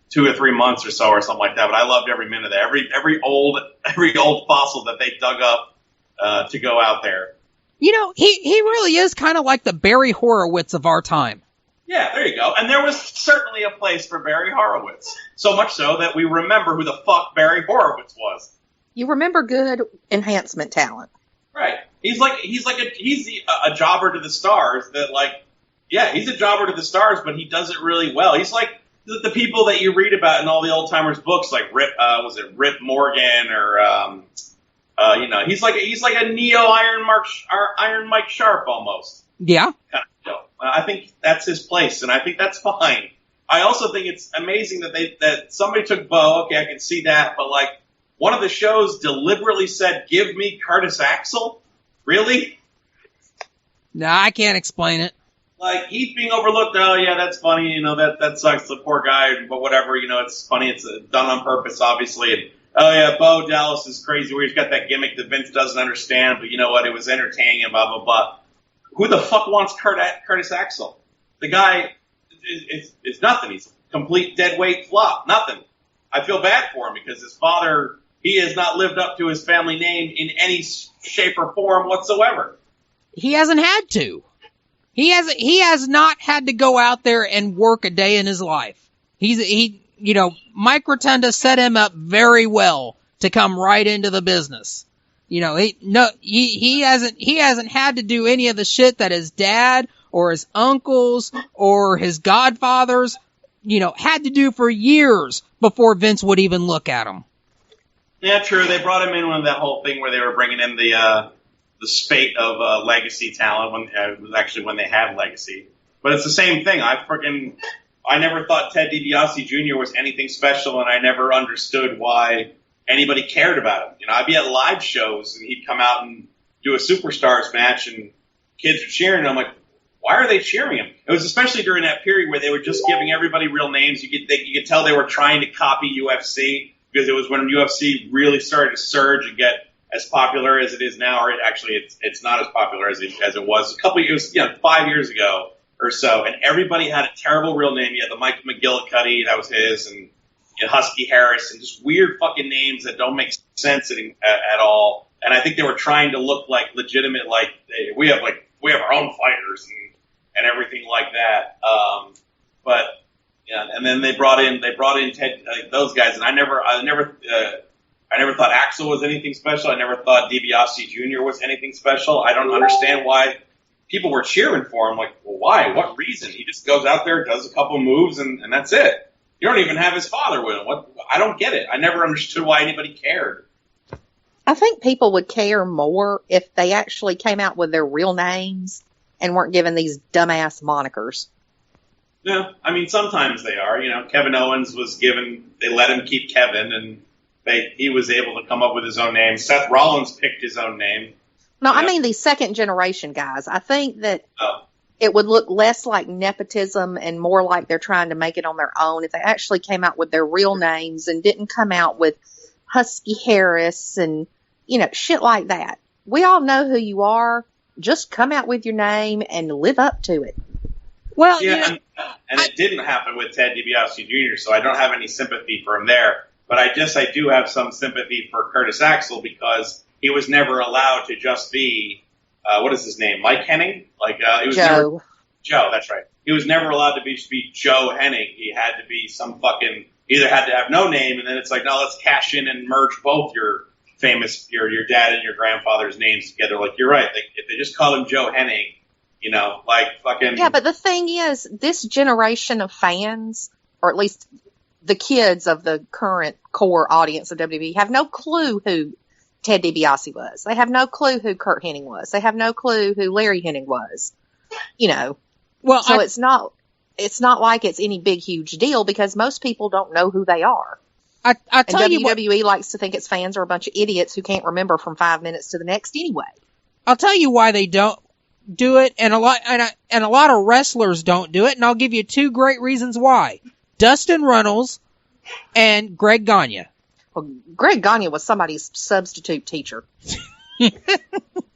2 or 3 months or so or something like that. But I loved every minute of that. Every old fossil that they dug up to go out there. You know, he really is kind of like the Barry Horowitz of our time. Yeah, there you go. And there was certainly a place for Barry Horowitz. So much so that we remember who the fuck Barry Horowitz was. You remember good enhancement talent. Right. He's a jobber to the stars that, like, yeah, he's a jobber to the stars, but he does it really well. He's like the people that you read about in all the old timers books, like Rip Morgan or he's like a neo Iron Mike Sharp almost. Yeah. Kind of, I think that's his place, and I think that's fine. I also think it's amazing that somebody took Bo. Okay, I can see that, but like one of the shows deliberately said, "Give me Curtis Axel." Really? No, I can't explain it. Like, he's being overlooked. Oh, yeah, that's funny. That sucks. The poor guy, but whatever. It's funny. It's done on purpose, obviously. And, oh, yeah, Bo Dallas is crazy. He's got that gimmick that Vince doesn't understand, but you know what? It was entertaining and blah, blah, blah. Who the fuck wants Curtis Axel? The guy is nothing. He's a complete deadweight flop. Nothing. I feel bad for him because his father, he has not lived up to his family name in any shape or form whatsoever. He hasn't had to. He has not had to go out there and work a day in his life. Mike Rotunda set him up very well to come right into the business. He hasn't had to do any of the shit that his dad or his uncles or his godfathers, had to do for years before Vince would even look at him. Yeah, true. They brought him in on that whole thing where they were bringing in the spate of legacy talent when it was actually when they had legacy. But it's the same thing. I never thought Ted DiBiase Jr. was anything special, and I never understood why anybody cared about him. I'd be at live shows, and he'd come out and do a Superstars match, and kids were cheering, and I'm like, why are they cheering him? It was especially during that period where they were just giving everybody real names. You could tell they were trying to copy UFC, because it was when UFC really started to surge and get as popular as it is now, or it's not as popular as it was 5 years ago or so, and everybody had a terrible real name. You had the Mike McGillicuddy, that was his, and Husky Harris, and just weird fucking names that don't make sense at all. And I think they were trying to look like legitimate, like we have our own fighters and everything like that. But yeah, and then they brought in Ted, those guys, and I never thought Axel was anything special. I never thought DiBiase Jr. was anything special. I don't understand why people were cheering for him. Like, well, why? What reason? He just goes out there, does a couple moves, and that's it. You don't even have his father with him. I don't get it. I never understood why anybody cared. I think people would care more if they actually came out with their real names and weren't given these dumbass monikers. Yeah, I mean, sometimes they are. Kevin Owens was given, they let him keep Kevin, and he was able to come up with his own name. Seth Rollins picked his own name. No, I mean these second generation guys. I think that it would look less like nepotism and more like they're trying to make it on their own if they actually came out with their real names and didn't come out with Husky Harris and, shit like that. We all know who you are. Just come out with your name and live up to it. Well, yeah, and it didn't happen with Ted DiBiase Jr., so I don't have any sympathy for him there. But I do have some sympathy for Curtis Axel because he was never allowed to just be, what is his name, Mike Hennig? It was Joe. Joe, that's right. He was never allowed to be Joe Hennig. He had to be some fucking, either had to have no name, and then it's like, no, let's cash in and merge both your famous, your dad and your grandfather's names together. Like, you're right. If they just call him Joe Hennig, fucking. Yeah, but the thing is, this generation of fans, or at least the kids of the current core audience of WWE, have no clue who Ted DiBiase was. They have no clue who Kurt Hennig was. They have no clue who Larry Hennig was. Well, so it's not like it's any big, huge deal because most people don't know who they are. I tell you what, WWE likes to think its fans are a bunch of idiots who can't remember from 5 minutes to the next anyway. I'll tell you why they don't do it, and a lot of wrestlers don't do it, and I'll give you two great reasons why. Dustin Runnels and Greg Gagne. Well, Greg Gagne was somebody's substitute teacher. I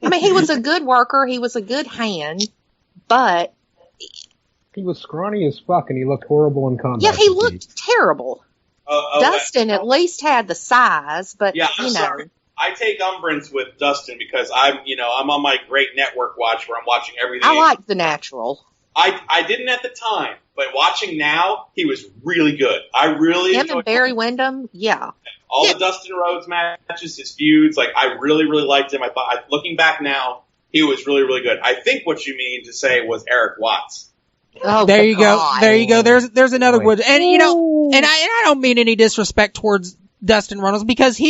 mean, he was a good worker. He was a good hand, but he was scrawny as fuck, and he looked horrible in combat. Yeah, he looked terrible. Dustin at least had the size, but sorry. I take umbrance with Dustin because I'm on my great network watch where I'm watching everything. I like the natural. I didn't at the time, but watching now, he was really good. I really him enjoyed and Barry Windham, yeah. All the Dustin Rhodes matches, his feuds, I really, really liked him. I thought, looking back now, he was really, really good. I think what you mean to say was Eric Watts. Oh, There you God. go. There you go. There's another Boy. one. And and I don't mean any disrespect towards Dustin Runnels, because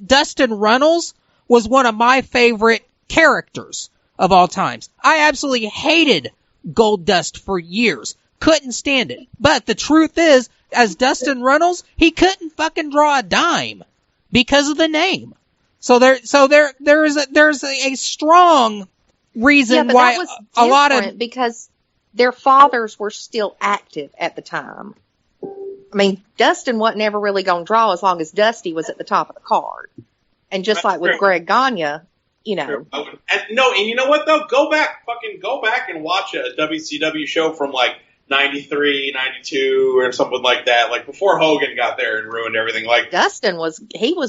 Dustin Runnels was one of my favorite characters of all times. I absolutely hated Gold Dust for years. Couldn't stand it. But the truth is, as Dustin Runnels, he couldn't fucking draw a dime because of the name. So there's a strong reason but why that was a lot of different because their fathers were still active at the time. I mean, Dustin wasn't ever really going to draw as long as Dusty was at the top of the card. And just like with Greg Gagne, you know. And you know what though? Go back and watch a WCW show from like 93, 92 or something like that, like before Hogan got there and ruined everything. Like Dustin was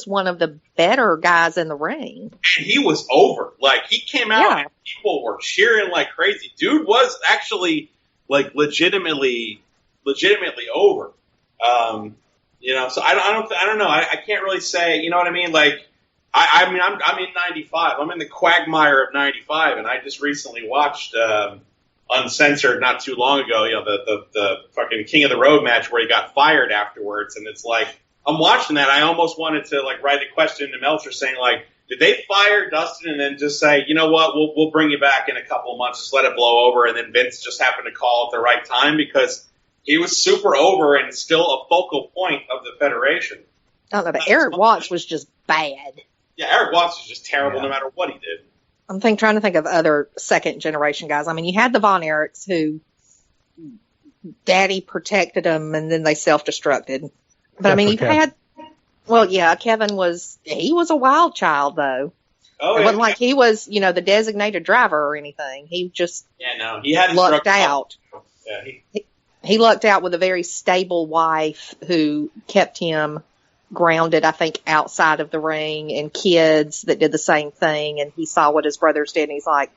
one of the better guys in the ring. And he was over. Like he came out and people were cheering like crazy. Dude was actually like legitimately over. So I don't know. I can't really say, you know what I mean? Like, I'm in 95. I'm in the quagmire of 95, and I just recently watched, Uncensored not too long ago, the fucking King of the Road match where he got fired afterwards. And it's like, I'm watching that. I almost wanted to like write a question to Meltzer saying like, did they fire Dustin and then just say, you know what, we'll bring you back in a couple of months, just let it blow over. And then Vince just happened to call at the right time because he was super over and still a focal point of the Federation. I don't know, but Eric Watts was just bad. Yeah, Eric Watts was just terrible no matter what he did. I'm trying to think of other second generation guys. I mean, you had the Von Erichs who Daddy protected them and then they self-destructed. But I mean, you had, Kevin was a wild child though. Oh, it wasn't like he was, the designated driver or anything. He just he had lucked out. Yeah, he lucked out with a very stable wife who kept him grounded, I think, outside of the ring, and kids that did the same thing. And he saw what his brothers did, and he's like,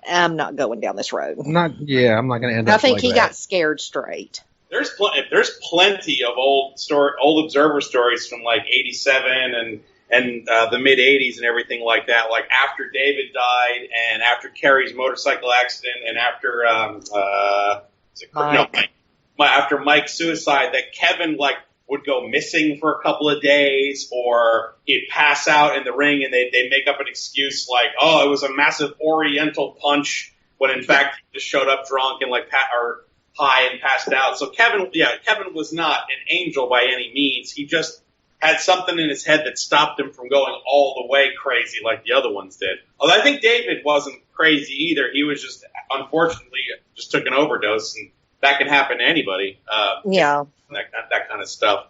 I'm not going down this road. I'm not going to end up. I think like he that. got scared straight. There's plenty of old Observer stories from like '87 and the mid '80s and everything like that. Like after David died, and after Kerry's motorcycle accident, and after after Mike's suicide, that Kevin like would go missing for a couple of days, or he'd pass out in the ring, and they make up an excuse like, oh, it was a massive Oriental punch, when in fact he just showed up drunk and like high and passed out. So Kevin was not an angel by any means. He just had something in his head that stopped him from going all the way crazy like the other ones did. Although I think David wasn't crazy either. He was just, unfortunately, just took an overdose, and that can happen to anybody. That kind of stuff.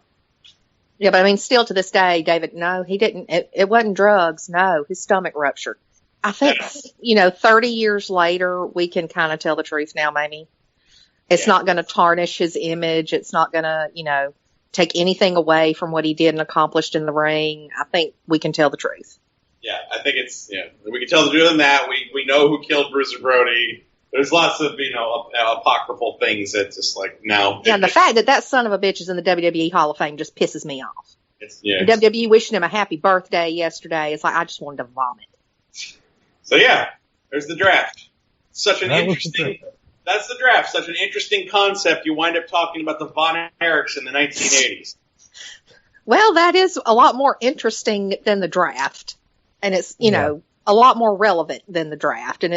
Yeah, but I mean, still to this day, David, no, he didn't. It wasn't drugs. No, his stomach ruptured. I think, 30 years later, we can kind of tell the truth now, maybe. It's not going to tarnish his image. It's not going to, take anything away from what he did and accomplished in the ring. I think we can tell the truth. Yeah, I think we can tell the truth in that. We know who killed Bruiser Brody. There's lots of, apocryphal things that just like now. Yeah, and the fact that son of a bitch is in the WWE Hall of Fame just pisses me off. The WWE wishing him a happy birthday yesterday. It's like, I just wanted to vomit. So there's the draft. That's the draft. Such an interesting concept. You wind up talking about the Von Erichs in the 1980s. Well, that is a lot more interesting than the draft. And it's, a lot more relevant than the draft. And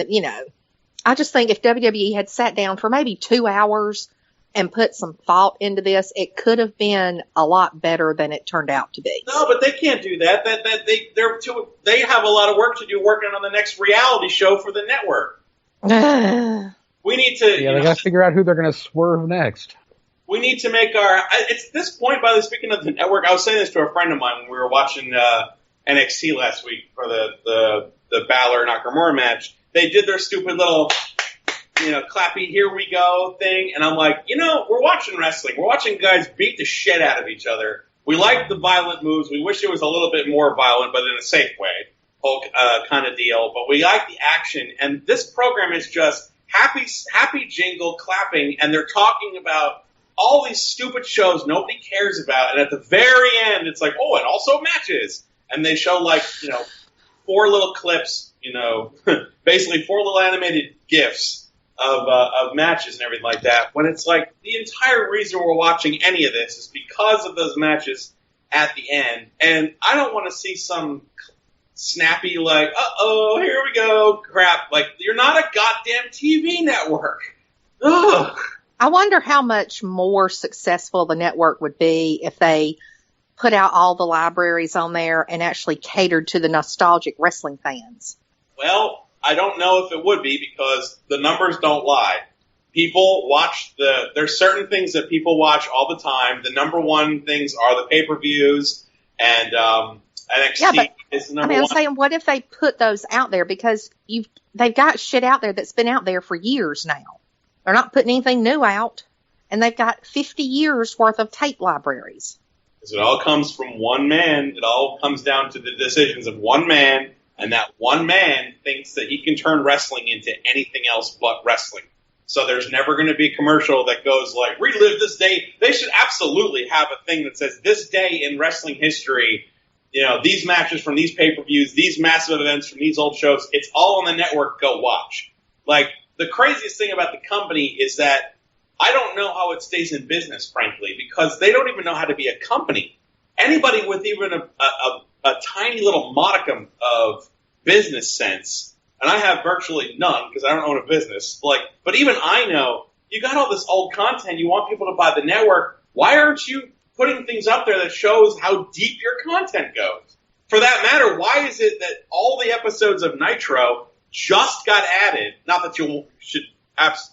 I just think if WWE had sat down for maybe 2 hours and put some thought into this, it could have been a lot better than it turned out to be. No, but they can't do that. They have a lot of work to do working on the next reality show for the network. We need to. Yeah, they got to figure out who they're going to swerve next. We need to make it's this point, by the speaking of the network, I was saying this to a friend of mine when we were watching NXT last week for the Balor Nakamura match. They did their stupid little, clappy, here we go thing. And I'm like, we're watching wrestling. We're watching guys beat the shit out of each other. We like the violent moves. We wish it was a little bit more violent, but in a safe way, Hulk kind of deal. But we like the action. And this program is just happy jingle clapping. And they're talking about all these stupid shows nobody cares about. And at the very end, it's like, oh, and also matches. And they show 4 little clips, basically 4 little animated GIFs of matches and everything like that, when it's like the entire reason we're watching any of this is because of those matches at the end. And I don't want to see some snappy, like, uh-oh, here we go, crap. Like, you're not a goddamn TV network. Ugh. I wonder how much more successful the network would be if they put out all the libraries on there and actually catered to the nostalgic wrestling fans. Well, I don't know if it would be, because the numbers don't lie. People watch there's certain things that people watch all the time. The number one things are the pay-per-views, and NXT is the number one. I'm saying, what if they put those out there? Because they've got shit out there that's been out there for years now. They're not putting anything new out, and they've got 50 years worth of tape libraries. Because it all comes from one man. It all comes down to the decisions of one man, and that one man thinks that he can turn wrestling into anything else but wrestling. So there's never going to be a commercial that goes like, relive this day. They should absolutely have a thing that says, this day in wrestling history, you know, these matches from these pay-per-views, these massive events from these old shows, it's all on the network, go watch. Like, the craziest thing about the company is that I don't know how it stays in business, frankly, because they don't even know how to be a company. Anybody with even a tiny little modicum of business sense, and I have virtually none because I don't own a business, but even I know, you got all this old content, you want people to buy the network, why aren't you putting things up there that shows how deep your content goes? For that matter, why is it that all the episodes of Nitro just got added, not that you should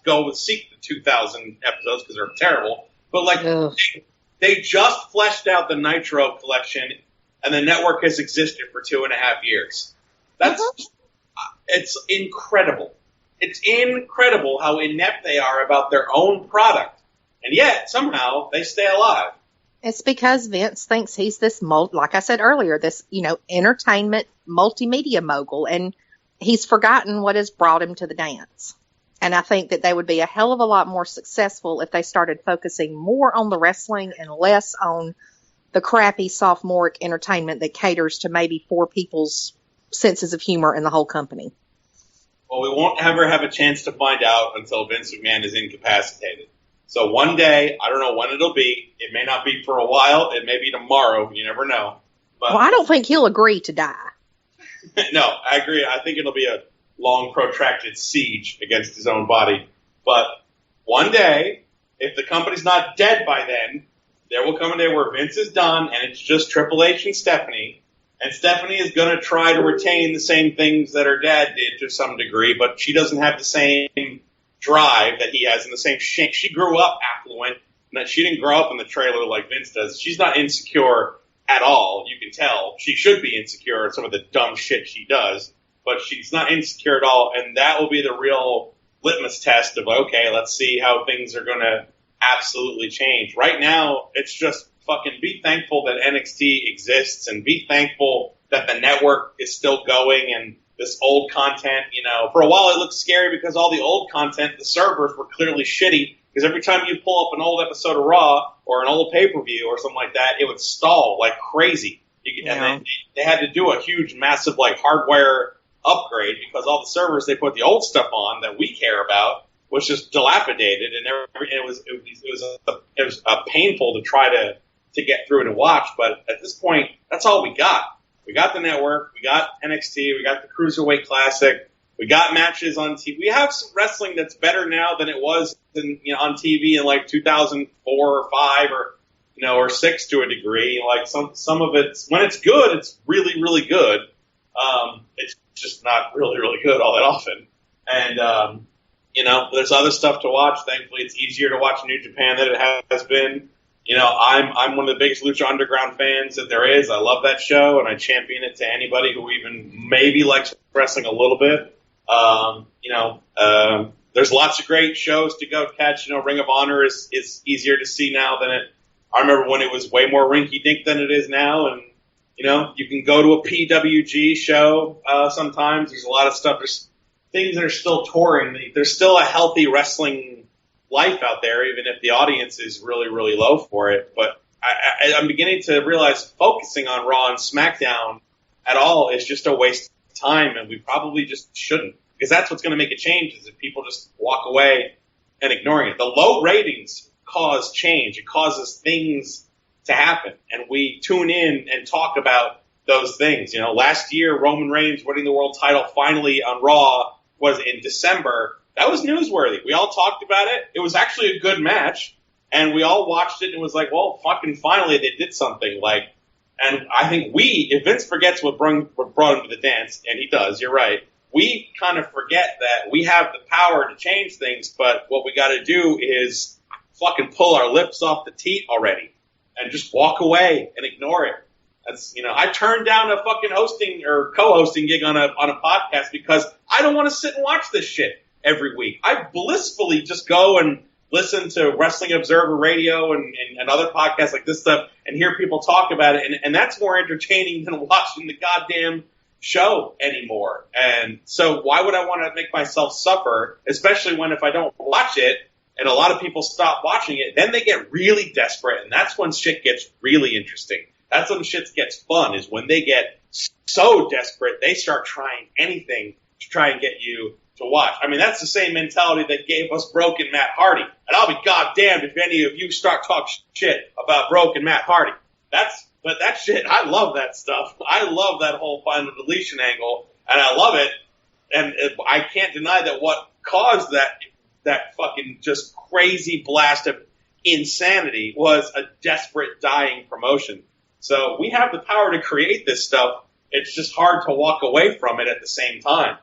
go seek the 2,000 episodes because they're terrible, but they just fleshed out the Nitro collection, and the network has existed for 2.5 years. It's incredible. It's incredible how inept they are about their own product, and yet somehow they stay alive. It's because Vince thinks he's this, like I said earlier, this, entertainment multimedia mogul, and he's forgotten what has brought him to the dance. And I think that they would be a hell of a lot more successful if they started focusing more on the wrestling and less on the crappy sophomoric entertainment that caters to maybe 4 people's senses of humor in the whole company. Well, we won't ever have a chance to find out until Vince McMahon is incapacitated. So one day, I don't know when it'll be. It may not be for a while. It may be tomorrow. You never know. But, well, I don't think he'll agree to die. No, I agree. I think it'll be a long, protracted siege against his own body. But one day, if the company's not dead by then, there will come a day where Vince is done and it's just Triple H and Stephanie. And Stephanie is going to try to retain the same things that her dad did to some degree, but she doesn't have the same drive that he has and the same shit. She grew up affluent, and she didn't grow up in the trailer like Vince does. She's not insecure at all. You can tell. She should be insecure at some of the dumb shit she does, but she's not insecure at all, and that will be the real litmus test of, okay, let's see how things are going to absolutely change. Right now, it's just fucking be thankful that NXT exists and be thankful that the network is still going and this old content, for a while it looked scary because all the old content, the servers were clearly shitty because every time you pull up an old episode of Raw or an old pay-per-view or something like that, it would stall like crazy. And then they had to do a huge, massive hardware upgrade because all the servers they put the old stuff on that we care about was just dilapidated, and it was painful to try to get through it and watch. But at this point, that's all we got. We got the network, we got NXT, we got the Cruiserweight Classic, we got matches on TV. We have some wrestling that's better now than it was on TV in 2004 or 5 or 6 to a degree. Some of it, when it's good, it's really, really good. It's just not really, really good all that often. And, there's other stuff to watch. Thankfully, it's easier to watch New Japan than it has been. I'm one of the biggest Lucha Underground fans that there is. I love that show, and I champion it to anybody who even maybe likes wrestling a little bit. There's lots of great shows to go catch. Ring of Honor is easier to see now than I remember when it was way more rinky-dink than it is now. And, you can go to a PWG show sometimes. There's a lot of stuff. There's things that are still touring. There's still a healthy wrestling life out there, even if the audience is really, really low for it. But I'm beginning to realize focusing on Raw and SmackDown at all is just a waste of time, and we probably just shouldn't. Because that's what's going to make a change is if people just walk away and ignoring it. The low ratings cause change. It causes things to happen. And we tune in and talk about those things. You know, last year, Roman Reigns winning the world title finally on Raw was in December. That was newsworthy. We all talked about it. It was actually a good match. And we all watched it and was like, well, fucking finally they did something. Like, and I think if Vince forgets what brought him to the dance, and he does, you're right, we kind of forget that we have the power to change things, but what we got to do is fucking pull our lips off the teat already and just walk away and ignore it. That's, you know, I turned down a fucking hosting or co-hosting gig on a podcast because I don't want to sit and watch this shit every week. I blissfully just go and listen to Wrestling Observer Radio and other podcasts like this stuff and hear people talk about it, and that's more entertaining than watching the goddamn show anymore. And so why would I want to make myself suffer, especially when if I don't watch it and a lot of people stop watching it, then they get really desperate, and that's when shit gets really interesting. That's when shit gets fun, is when they get so desperate they start trying anything to try and get you to watch. I mean, that's the same mentality that gave us Broken Matt Hardy. And I'll be goddamned if any of you start talking shit about Broken Matt Hardy. But that shit, I love that stuff. I love that whole final deletion angle, and I love it. And I can't deny that what caused that fucking just crazy blast of insanity was a desperate, dying promotion. So we have the power to create this stuff. It's just hard to walk away from it at the same time.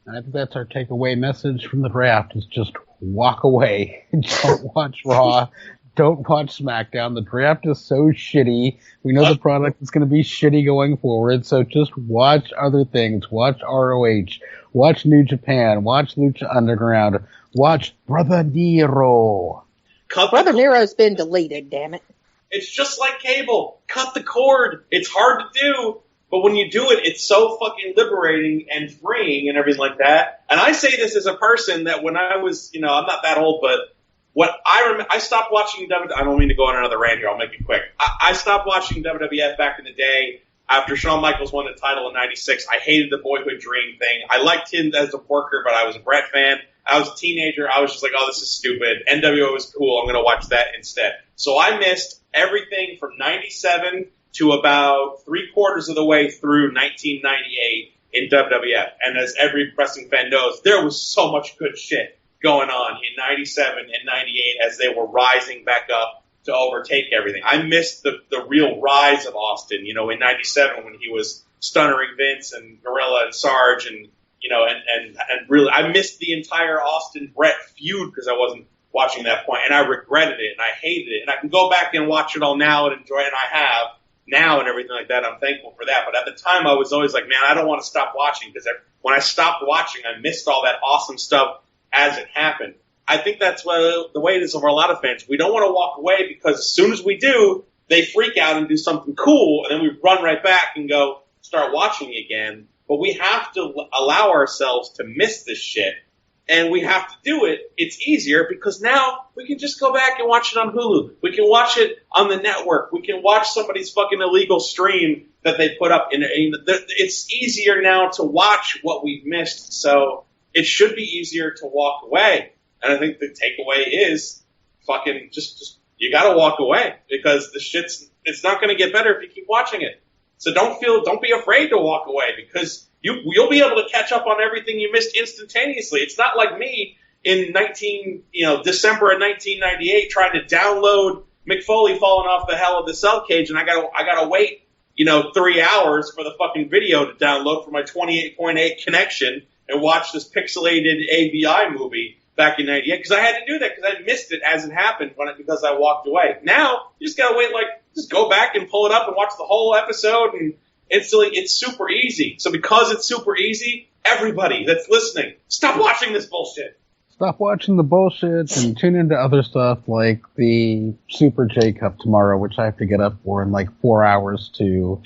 I think that's our takeaway message from the draft, is just walk away. Don't watch Raw. Don't watch SmackDown. The draft is so shitty. We know the product is going to be shitty going forward, so just watch other things. Watch ROH. Watch New Japan. Watch Lucha Underground. Watch Brother Nero. Brother Nero's been deleted, damn it. It's just like cable. Cut the cord. It's hard to do. But when you do it, it's so fucking liberating and freeing and everything like that. And I say this as a person that when I was, you know, I'm not that old, but what I stopped watching WWE. I don't mean to go on another rant here. I'll make it quick. I stopped watching WWF back in the day after Shawn Michaels won the title in '96. I hated the Boyhood Dream thing. I liked him as a worker, but I was a Bret fan. I was a teenager. I was just like, oh, this is stupid. NWO was cool. I'm going to watch that instead. So I missed everything from '97 to about 3/4 of the way through 1998 in WWF. And as every wrestling fan knows, there was so much good shit going on in 97 and 98 as they were rising back up to overtake everything. I missed the real rise of Austin, you know, in 97 when he was stunnering Vince and Gorilla and Sarge and, you know, and really, I missed the entire Austin-Brett feud because I wasn't watching that point, and I regretted it and I hated it. And I can go back and watch it all now and enjoy it, and I have now and everything like that. I'm thankful for that. But at the time, I was always like, man, I don't want to stop watching because when I stopped watching, I missed all that awesome stuff as it happened. I think that's the way it is for a lot of fans. We don't want to walk away because as soon as we do, they freak out and do something cool, and then we run right back and go start watching again. But we have to allow ourselves to miss this shit, and we have to do it. It's easier because now we can just go back and watch it on Hulu. We can watch it on the network. We can watch somebody's fucking illegal stream that they put up. It's easier now to watch what we've missed, so it should be easier to walk away. And I think the takeaway is fucking just you gotta walk away because it's not gonna get better if you keep watching it. So don't be afraid to walk away because you'll be able to catch up on everything you missed instantaneously. It's not like me in December of 1998 trying to download Mick Foley falling off the Hell of the Cell cage, and I gotta wait 3 hours for the fucking video to download for my 28.8 connection and watch this pixelated AVI movie back in '98 because I had to do that because I missed it as it happened because I walked away. Now you just gotta wait, just go back and pull it up and watch the whole episode, and instantly it's super easy. So because it's super easy, everybody that's listening, stop watching this bullshit. Stop watching the bullshit and tune into other stuff like the Super J Cup tomorrow, which I have to get up for in 4 hours to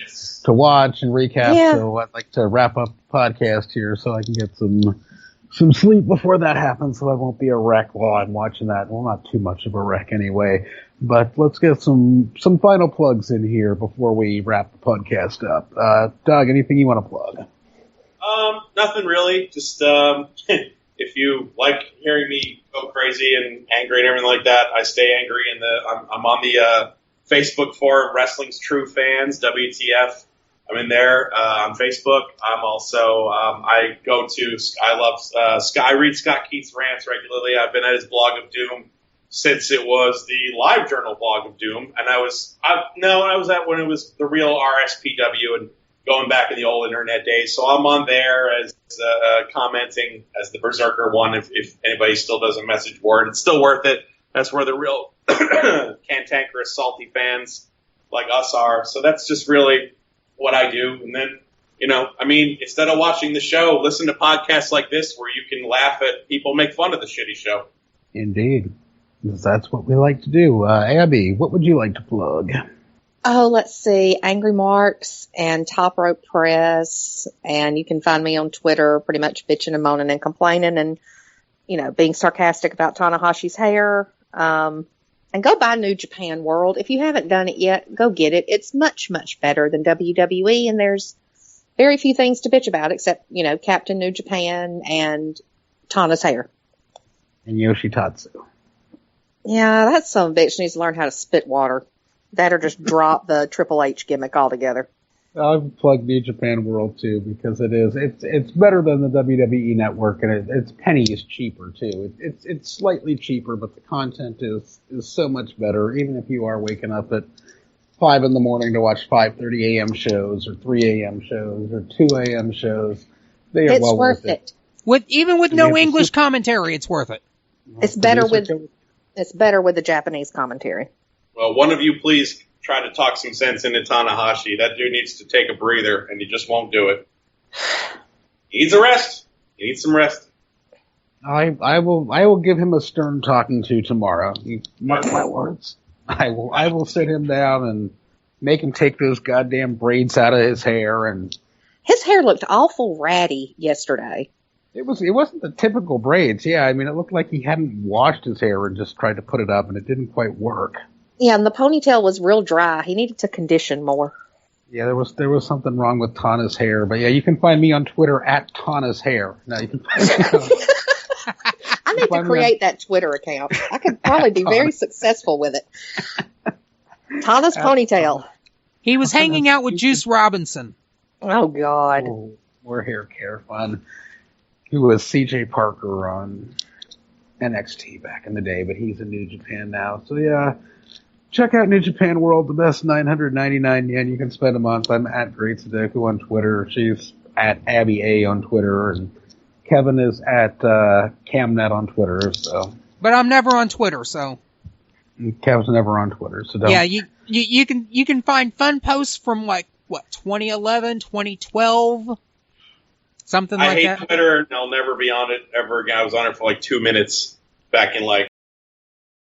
watch and recap. Yeah. So I'd like to wrap up the podcast here so I can get some sleep before that happens, so I won't be a wreck while I'm watching that. Well, not too much of a wreck anyway. But let's get some final plugs in here before we wrap the podcast up. Doug, anything you want to plug? Nothing really. Just if you like hearing me go crazy and angry and everything like that, I stay angry. And I'm on the Facebook forum, Wrestling's True Fans, WTF. I'm in there on Facebook. I'm also I read Scott Keith's rants regularly. I've been at his blog of doom since it was the Live Journal blog of doom, and I was at when it was the real RSPW and going back in the old internet days. So I'm on there as commenting as the Berserker one. If anybody still does a message board, it's still worth it. That's where the real cantankerous, salty fans like us are. So that's just really what I do. And then, instead of watching the show, listen to podcasts like this where you can laugh at people make fun of the shitty show. Indeed. That's what we like to do. Abby, what would you like to plug? Oh, let's see. Angry Marks and Top Rope Press. And you can find me on Twitter pretty much bitching and moaning and complaining and, being sarcastic about Tanahashi's hair. And go buy New Japan World. If you haven't done it yet, go get it. It's much, much better than WWE, and there's very few things to bitch about except, Captain New Japan and Tana's hair. And Yoshitatsu. Yeah, that son of a bitch needs to learn how to spit water. That or just drop the Triple H gimmick altogether. I'll plug New Japan World too because it's better than the WWE Network, and its penny is cheaper too. It's slightly cheaper, but the content is so much better. Even if you are waking up at 5 a.m. to watch 5:30 a.m. shows or 3 a.m. shows or 2 a.m. shows, they are well worth it. Even with no English commentary, it's worth it. It's better with the Japanese commentary. Well, one of you please try to talk some sense into Tanahashi. That dude needs to take a breather, and he just won't do it. He needs a rest. He needs some rest. I will give him a stern talking to tomorrow. You mark my words. I will sit him down and make him take those goddamn braids out of his hair. And his hair looked awful ratty yesterday. It wasn't the typical braids. Yeah, I mean, it looked like he hadn't washed his hair and just tried to put it up, and it didn't quite work. Yeah, and the ponytail was real dry. He needed to condition more. Yeah, there was something wrong with Tana's hair. But yeah, you can find me on Twitter at Tana's hair. Now you can find me I need to create that Twitter account. I could probably be very successful with it. Tana's ponytail. He was hanging out with Juice Robinson. Oh, God. Oh, we're hair care fun. Who was CJ Parker on NXT back in the day, but he's in New Japan now. So yeah. Check out New Japan World, the best 999 yen you can spend a month. I'm at Great Sudoku on Twitter. She's at Abbey A on Twitter, and Kevin is at Camnet on Twitter. So, but I'm never on Twitter, so. And Kevin's never on Twitter, so don't. Yeah, you can find fun posts from 2011, 2012, something like that. I hate Twitter, and I'll never be on it ever again. I was on it for 2 minutes back in